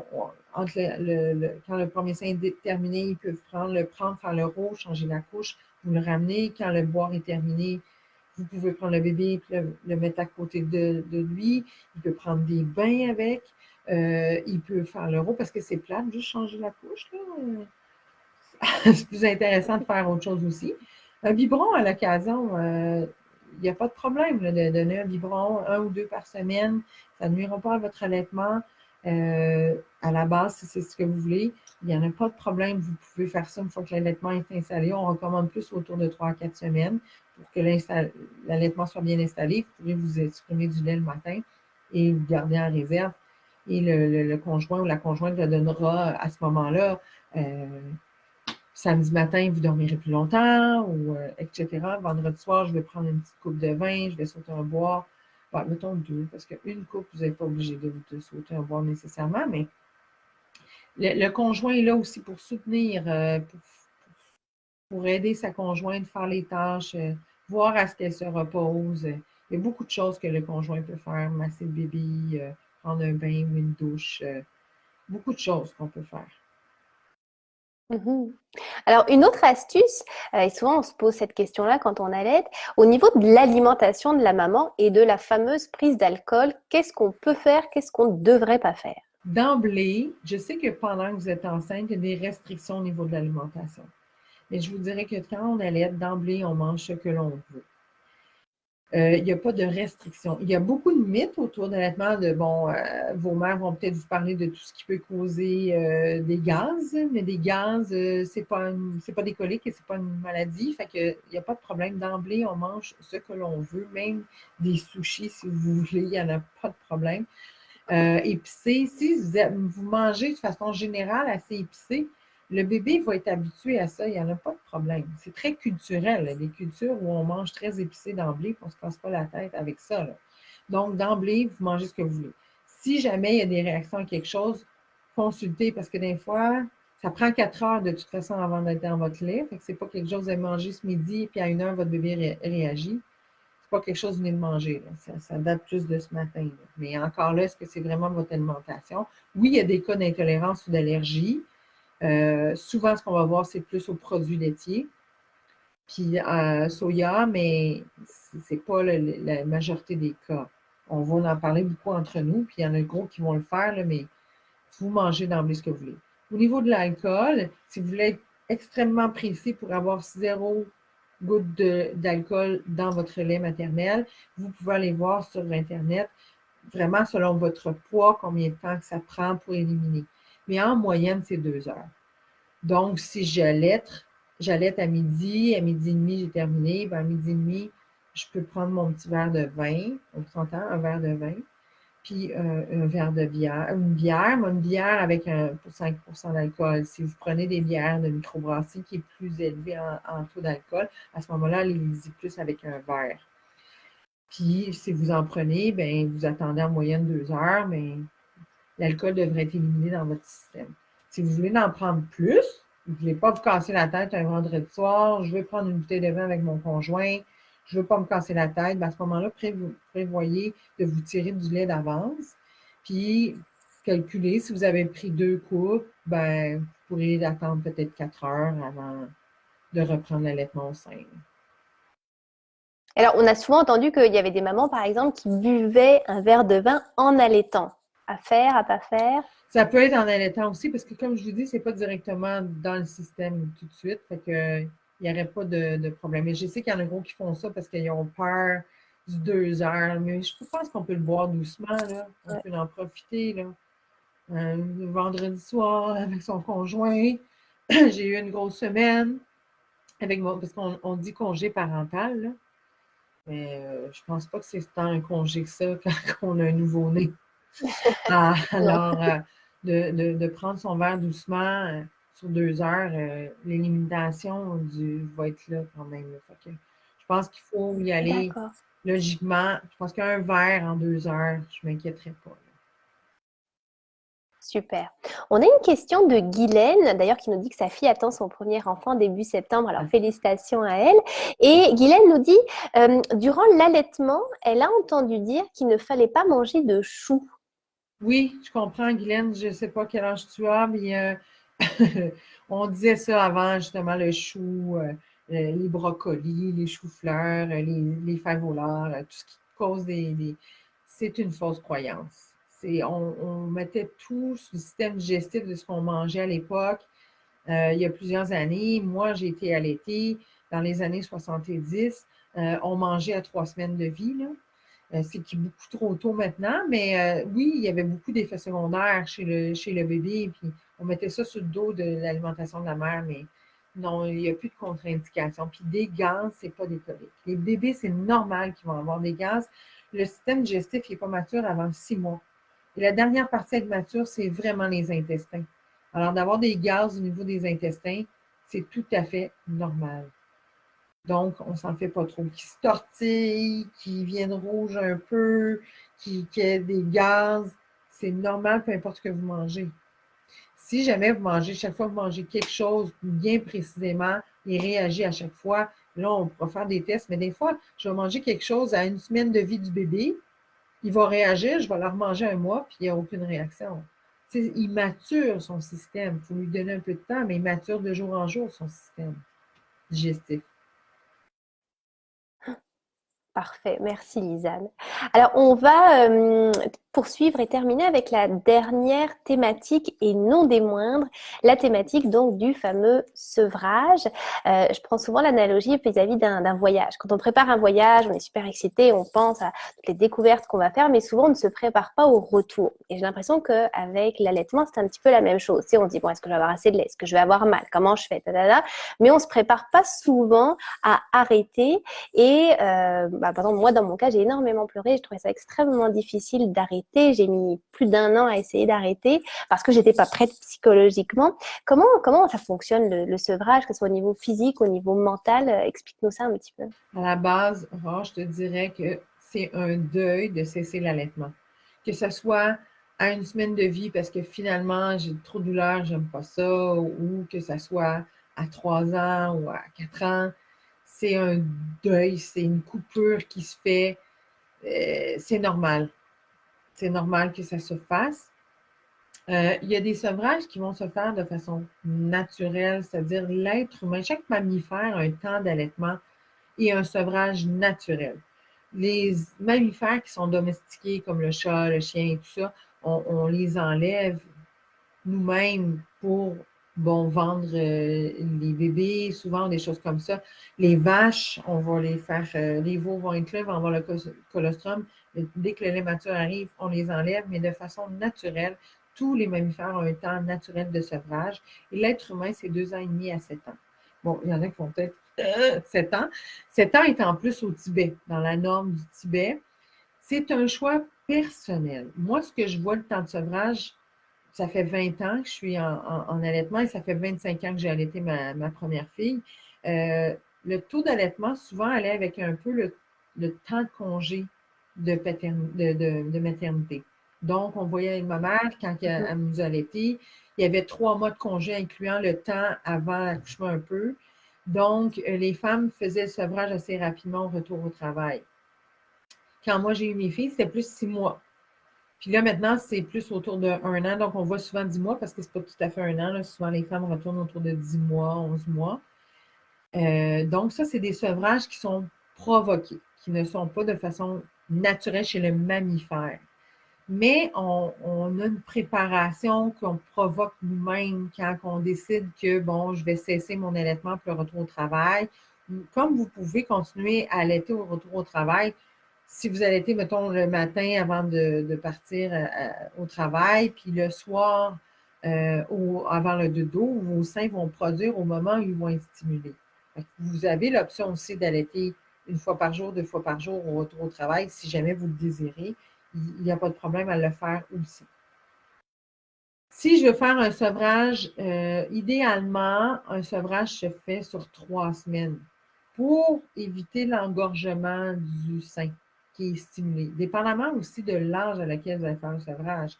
le premier sein est terminé, il peut le prendre, faire le roux, changer la couche, vous le ramenez. Quand le boire est terminé, vous pouvez prendre le bébé et le mettre à côté de lui. Il peut prendre des bains avec. Il peut faire le roux parce que c'est plate, juste changer la couche, là. C'est plus intéressant de faire autre chose aussi. Un biberon à l'occasion, il n'y a pas de problème là, de donner un biberon 1 ou 2 par semaine. Ça ne nuira pas à votre allaitement. À la base, si c'est ce que vous voulez, il n'y en a pas de problème. Vous pouvez faire ça une fois que l'allaitement est installé. On recommande plus autour de 3 à 4 semaines pour que l'allaitement soit bien installé. Vous pouvez vous exprimer du lait le matin et vous garder en réserve. Et le conjoint ou la conjointe le donnera à ce moment-là. Samedi matin, vous dormirez plus longtemps, ou etc. Vendredi soir, je vais prendre une petite coupe de vin, je vais sauter un boire. Bon, mettons 2, parce qu'une coupe, vous n'êtes pas obligé de sauter un boire nécessairement, mais le conjoint est là aussi pour soutenir, pour aider sa conjointe, faire les tâches, voir à ce qu'elle se repose. Il y a beaucoup de choses que le conjoint peut faire, masser le bébé, prendre un bain ou une douche, beaucoup de choses qu'on peut faire. Alors, une autre astuce, et souvent on se pose cette question-là quand on allaite, au niveau de l'alimentation de la maman et de la fameuse prise d'alcool, qu'est-ce qu'on peut faire, qu'est-ce qu'on ne devrait pas faire? D'emblée, je sais que pendant que vous êtes enceinte, il y a des restrictions au niveau de l'alimentation. Mais je vous dirais que quand on allaite, d'emblée, on mange ce que l'on veut. Il n'y a pas de restriction. Il y a beaucoup de mythes autour de l'allaitement. Vos mères vont peut-être vous parler de tout ce qui peut causer des gaz, mais des gaz, c'est pas des coliques et c'est pas une maladie. Fait que il n'y a pas de problème. D'emblée, on mange ce que l'on veut, même des sushis, si vous voulez, il n'y en a pas de problème. Épicé, si vous mangez de façon générale assez épicé, le bébé va être habitué à ça, il n'y en a pas de problème. C'est très culturel, là, les cultures où on mange très épicé d'emblée, on ne se casse pas la tête avec ça, là. Donc, d'emblée, vous mangez ce que vous voulez. Si jamais il y a des réactions à quelque chose, consultez, parce que des fois, ça prend 4 heures de toute façon avant d'être dans votre lait. Fait que c'est pas quelque chose à manger ce midi, puis à 1 heure, votre bébé réagit. C'est pas quelque chose que vous venez de manger, là. Ça date plus de ce matin, là. Mais encore là, est-ce que c'est vraiment votre alimentation? Oui, il y a des cas d'intolérance ou d'allergie. Souvent, ce qu'on va voir, c'est plus aux produits laitiers, puis soya, mais c'est pas la majorité des cas. On va en parler beaucoup entre nous, puis il y en a gros qui vont le faire, là, mais vous mangez d'emblée ce que vous voulez. Au niveau de l'alcool, si vous voulez être extrêmement précis pour avoir 0 goutte d'alcool dans votre lait maternel, vous pouvez aller voir sur Internet, vraiment selon votre poids, combien de temps que ça prend pour éliminer. Mais en moyenne, c'est 2 heures. Donc, si j'allaite à midi et demi, j'ai terminé, ben à midi et demi, je peux prendre mon petit verre de vin, on s'entend, un verre de vin, puis un verre de bière, une bière avec 5% d'alcool. Si vous prenez des bières de microbrasserie qui est plus élevée en taux d'alcool, à ce moment-là, allez-y plus avec un verre. Puis, si vous en prenez, bien, vous attendez en moyenne 2 heures, mais l'alcool devrait être éliminé dans votre système. Si vous voulez en prendre plus, vous ne voulez pas vous casser la tête un vendredi soir, je veux prendre une bouteille de vin avec mon conjoint, je ne veux pas me casser la tête, bien, à ce moment-là, prévoyez de vous tirer du lait d'avance, puis calculez, si vous avez pris 2 coupes, ben, vous pourriez attendre peut-être 4 heures avant de reprendre l'allaitement au sein. Alors, on a souvent entendu qu'il y avait des mamans, par exemple, qui buvaient un verre de vin en allaitant. À faire, à pas faire? Ça peut être en allaitant aussi, parce que comme je vous dis, c'est pas directement dans le système tout de suite. Fait que il n'y aurait pas de problème. Et je sais qu'il y en a gros qui font ça parce qu'ils ont peur du 2 heures. Mais je pense qu'on peut le boire doucement, là. On Ouais. peut en profiter, là. Le vendredi soir avec son conjoint. J'ai eu une grosse semaine parce qu'on dit congé parental, là. Mais je pense pas que c'est tant un congé que ça quand on a un nouveau-né. Ah, Non. alors, de prendre son verre doucement sur 2 heures, l'élimination va être là quand même, là. Fait que je pense qu'il faut y aller D'accord. logiquement. Je pense qu'un verre en 2 heures, je ne m'inquiéterais pas, là. Super. On a une question de Guylaine, d'ailleurs, qui nous dit que sa fille attend son premier enfant début septembre. Alors, félicitations à elle. Et Guylaine nous dit, durant l'allaitement, elle a entendu dire qu'il ne fallait pas manger de choux. Oui, je comprends, Guylaine. Je ne sais pas quel âge tu as, mais on disait ça avant, justement, le chou, les brocolis, les choux-fleurs, les favolas, tout ce qui cause c'est une fausse croyance. On mettait tout sur le système digestif de ce qu'on mangeait à l'époque, il y a plusieurs années. Moi, j'ai été allaitée dans les années 70. On mangeait à 3 semaines de vie, là. C'est qui est beaucoup trop tôt maintenant, mais oui, il y avait beaucoup d'effets secondaires chez le bébé, puis on mettait ça sur le dos de l'alimentation de la mère, mais non, il n'y a plus de contre-indication. Puis des gaz, c'est pas des coliques. Les bébés, c'est normal qu'ils vont avoir des gaz. Le système digestif n'est pas mature avant 6 mois. Et la dernière partie à être mature, c'est vraiment les intestins. Alors, d'avoir des gaz au niveau des intestins, c'est tout à fait normal. Donc, on s'en fait pas trop. Qui se tortillent, qui viennent rouges un peu, qui aient des gaz, c'est normal, peu importe ce que vous mangez. Si jamais vous mangez, chaque fois que vous mangez quelque chose bien précisément et réagit à chaque fois, là, on pourra faire des tests, mais des fois, je vais manger quelque chose à une semaine de vie du bébé, il va réagir, je vais le remanger un mois, puis il n'y a aucune réaction. Il mature son système. Il faut lui donner un peu de temps, mais il mature de jour en jour son système digestif. Parfait, merci Lisanne. Alors, on va poursuivre et terminer avec la dernière thématique et non des moindres, la thématique donc du fameux sevrage. Je prends souvent l'analogie vis-à-vis d'un voyage. Quand on prépare un voyage, on est super excité, on pense à toutes les découvertes qu'on va faire, mais souvent on ne se prépare pas au retour. Et j'ai l'impression qu'avec l'allaitement, c'est un petit peu la même chose. Tu sais, on se dit, bon, est-ce que je vais avoir assez de lait? Est-ce que je vais avoir mal? Comment je fais? Mais on ne se prépare pas souvent à arrêter et par exemple, moi, dans mon cas, j'ai énormément pleuré. Je trouvais ça extrêmement difficile d'arrêter. J'ai mis plus d'1 an à essayer d'arrêter parce que j'étais pas prête psychologiquement. Comment ça fonctionne le sevrage, que ce soit au niveau physique, au niveau mental? Explique-nous ça un petit peu. À la base, je te dirais que c'est un deuil de cesser l'allaitement. Que ce soit à une semaine de vie parce que finalement, j'ai trop de douleur, j'aime pas ça, ou que ce soit à 3 ans ou à 4 ans, c'est un deuil, c'est une coupure qui se fait. C'est normal. C'est normal que ça se fasse. Il y a des sevrages qui vont se faire de façon naturelle, c'est-à-dire l'être humain, chaque mammifère a un temps d'allaitement et un sevrage naturel. Les mammifères qui sont domestiqués, comme le chat, le chien et tout ça, on les enlève nous-mêmes pour vendre les bébés, souvent des choses comme ça. Les vaches, on va les faire, les veaux vont être là, on va avoir le colostrum. Dès que le lait mature arrive, on les enlève, mais de façon naturelle. Tous les mammifères ont un temps naturel de sevrage et l'être humain, c'est 2 ans et demi à 7 ans. Bon, il y en a qui font peut-être 7 ans. 7 ans est en plus au Tibet, dans la norme du Tibet. C'est un choix personnel. Moi, ce que je vois le temps de sevrage, ça fait 20 ans que je suis en allaitement et ça fait 25 ans que j'ai allaité ma première fille. Le taux d'allaitement, souvent, allait avec un peu le temps de congé de maternité. Donc, on voyait avec ma mère, quand elle nous allaitait, il y avait 3 mois de congé, incluant le temps avant l'accouchement un peu. Donc, les femmes faisaient le sevrage assez rapidement au retour au travail. Quand moi, j'ai eu mes filles, c'était plus 6 mois. Puis là, maintenant, c'est plus autour de 1 an. Donc, on voit souvent 10 mois parce que c'est pas tout à fait 1 an. Là. Souvent, les femmes retournent autour de 10 mois, 11 mois. Donc, ça, c'est des sevrages qui sont provoqués, qui ne sont pas de façon naturelle chez le mammifère. Mais on a une préparation qu'on provoque nous-mêmes quand on décide que, bon, je vais cesser mon allaitement pour le retour au travail. Comme vous pouvez continuer à allaiter au retour au travail, si vous allaitez, mettons, le matin avant de partir au travail, puis le soir, avant le dodo, vos seins vont produire au moment où ils vont être stimulés. Vous avez l'option aussi d'allaiter 1 fois par jour, 2 fois par jour au retour au travail, si jamais vous le désirez. Il n'y a pas de problème à le faire aussi. Si je veux faire un sevrage, idéalement, un sevrage se fait sur 3 semaines pour éviter l'engorgement du sein qui est stimulé, dépendamment aussi de l'âge à laquelle vous allez faire le sevrage.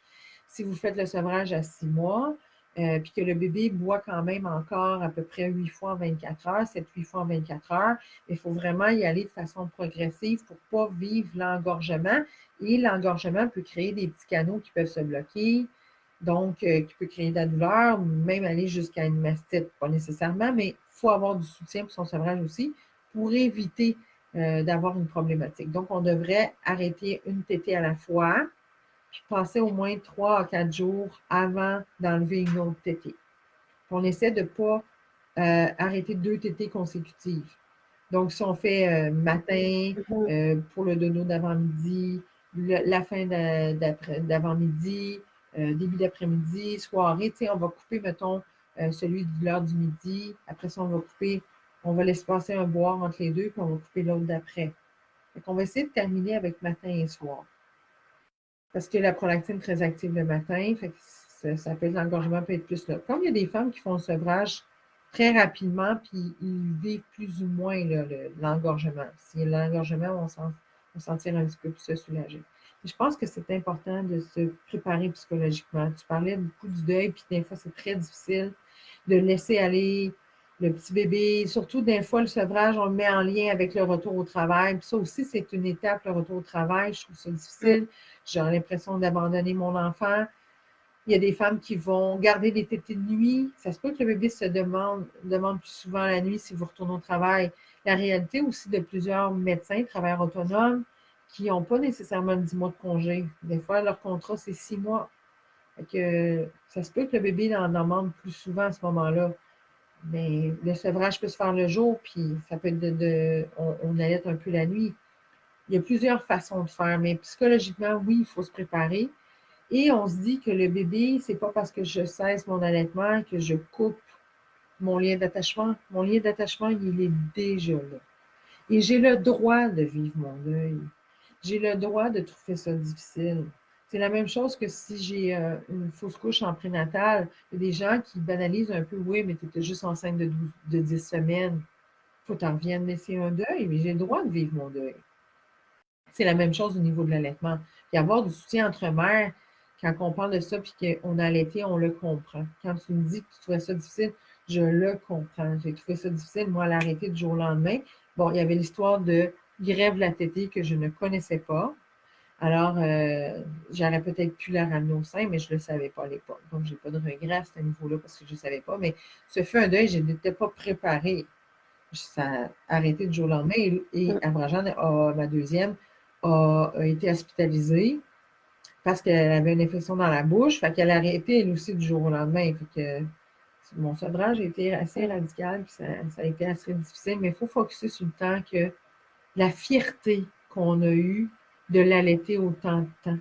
Si vous faites le sevrage à 6 mois, puis que le bébé boit quand même encore à peu près 8 fois en 24 heures, 7-8 fois en 24 heures, il faut vraiment y aller de façon progressive pour ne pas vivre l'engorgement. Et l'engorgement peut créer des petits canaux qui peuvent se bloquer, donc qui peut créer de la douleur, même aller jusqu'à une mastite, pas nécessairement, mais il faut avoir du soutien pour son sevrage aussi pour éviter d'avoir une problématique. Donc, on devrait arrêter une tétée à la fois, puis passer au moins 3 à 4 jours avant d'enlever une autre tétée. On essaie de ne pas arrêter 2 tétées consécutives. Donc, si on fait matin pour le dodo d'avant-midi, la fin d'avant-midi, début d'après-midi, soirée, on va couper, mettons, celui de l'heure du midi. Après ça, on va laisser passer un boire entre les deux, puis on va couper l'autre d'après. Donc, on va essayer de terminer avec matin et soir. Parce que la prolactine est très active le matin, fait que ça peut être, l'engorgement peut être plus là. Comme il y a des femmes qui font le sevrage très rapidement, puis ils vivent plus ou moins l'engorgement. S'il y a l'engorgement, on va sentir un petit peu plus se soulager. Je pense que c'est important de se préparer psychologiquement. Tu parlais beaucoup du deuil, puis des fois, c'est très difficile de laisser aller le petit bébé. Surtout, des fois, le sevrage, on le met en lien avec le retour au travail. Puis ça aussi, c'est une étape, le retour au travail. Je trouve ça difficile. J'ai l'impression d'abandonner mon enfant. Il y a des femmes qui vont garder des tétées de nuit. Ça se peut que le bébé se demande plus souvent la nuit si vous retournez au travail. La réalité aussi de plusieurs médecins, travailleurs autonomes, qui n'ont pas nécessairement 10 mois de congé. Des fois, leur contrat, c'est 6 mois. Ça se peut que le bébé en demande plus souvent à ce moment-là. Mais le sevrage peut se faire le jour, puis ça peut être on allaite un peu la nuit. Il y a plusieurs façons de faire, mais psychologiquement, oui, il faut se préparer. Et on se dit que le bébé, c'est pas parce que je cesse mon allaitement que je coupe mon lien d'attachement. Mon lien d'attachement, il est déjà là. Et j'ai le droit de vivre mon deuil. J'ai le droit de trouver ça difficile. C'est la même chose que si j'ai une fausse couche en prénatal. Il y a des gens qui banalisent un peu, oui, mais tu étais juste enceinte de 10 semaines. Il faut que tu en reviennes, mais c'est un deuil, mais j'ai le droit de vivre mon deuil. C'est la même chose au niveau de l'allaitement. Puis avoir du soutien entre mères, quand on parle de ça, puis qu'on a allaité, on le comprend. Quand tu me dis que tu trouvais ça difficile, je le comprends. J'ai trouvé ça difficile, moi, à l'arrêter du jour au lendemain. Bon, il y avait l'histoire de grève la tétée que je ne connaissais pas. Alors, j'aurais peut-être pu la ramener au sein, mais je ne le savais pas à l'époque. Donc, je n'ai pas de regret à ce niveau-là parce que je ne savais pas. Mais ce fut un deuil, je n'étais pas préparée. Ça a arrêté du jour au lendemain. Et Abrajane, ma deuxième, a été hospitalisée parce qu'elle avait une infection dans la bouche. Fait qu'elle a arrêté, elle aussi, du jour au lendemain. Fait que mon sevrage a été assez radical, puis ça a été assez difficile. Mais il faut focuser sur le temps que la fierté qu'on a eue de l'allaiter autant de temps.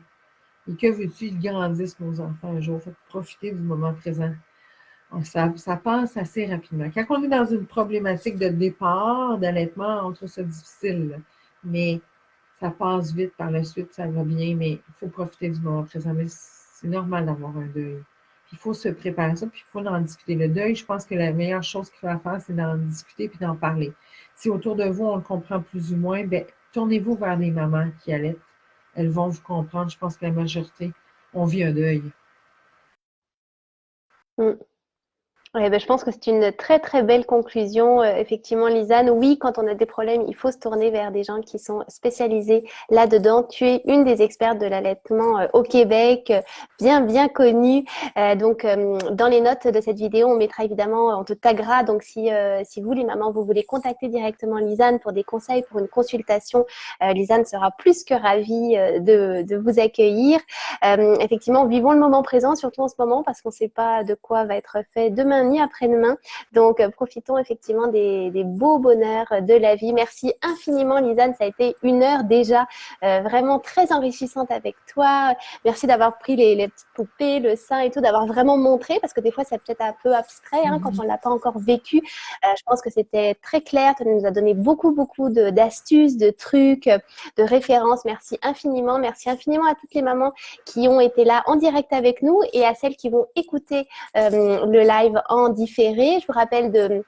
Et que veux-tu, ils grandissent, nos enfants, un jour. Fait que profiter du moment présent. Ça passe assez rapidement. Quand on est dans une problématique de départ, d'allaitement, on trouve ça difficile. Mais ça passe vite par la suite, ça va bien, mais il faut profiter du moment présent. Mais c'est normal d'avoir un deuil. Puis il faut se préparer à ça, puis il faut en discuter. Le deuil, je pense que la meilleure chose qu'il faut faire, c'est d'en discuter puis d'en parler. Si autour de vous, on le comprend plus ou moins, ben, tournez-vous vers les mamans qui allaitent. Elles vont vous comprendre. Je pense que la majorité, on vit un deuil. Mm. Ouais, ben, je pense que c'est une très très belle conclusion, effectivement, Lisanne. Oui, quand on a des problèmes, il faut se tourner vers des gens qui sont spécialisés là-dedans. Tu es une des expertes de l'allaitement au Québec, bien bien connue. Dans les notes de cette vidéo, on mettra évidemment, on te taguera. Donc, si vous, les mamans, vous voulez contacter directement Lisanne pour des conseils, pour une consultation, Lisanne sera plus que ravie de vous accueillir. Effectivement, vivons le moment présent, surtout en ce moment, parce qu'on ne sait pas de quoi va être fait demain ni après-demain. Donc, profitons effectivement des beaux bonheurs de la vie. Merci infiniment, Lisanne. Ça a été une heure déjà vraiment très enrichissante avec toi. Merci d'avoir pris les petites poupées, le sein et tout, d'avoir vraiment montré, parce que des fois, c'est peut-être un peu abstrait quand on ne l'a pas encore vécu. Je pense que c'était très clair. Tu nous as donné beaucoup, beaucoup d'astuces, de trucs, de références. Merci infiniment. Merci infiniment à toutes les mamans qui ont été là en direct avec nous et à celles qui vont écouter le live en différé. Je vous rappelle de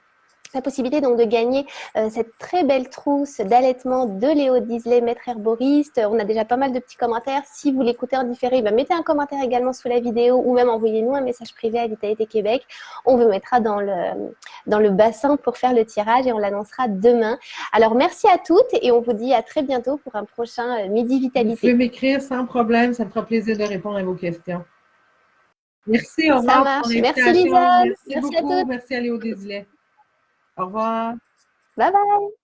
la possibilité donc de gagner cette très belle trousse d'allaitement de Léo Disley, maître herboriste. On a déjà pas mal de petits commentaires. Si vous l'écoutez en différé, mettez un commentaire également sous la vidéo ou même envoyez-nous un message privé à Vitalité Québec. On vous mettra dans le bassin pour faire le tirage et on l'annoncera demain. Alors, merci à toutes et on vous dit à très bientôt pour un prochain Midi Vous pouvez Vitalité. m'écrire sans problème, ça me fera plaisir de répondre à vos questions. Merci, au Ça revoir pour marche. Merci l'invitation. Lisanne. Merci Merci à beaucoup. toutes. Merci à Léo Desilets. Au revoir. Bye bye.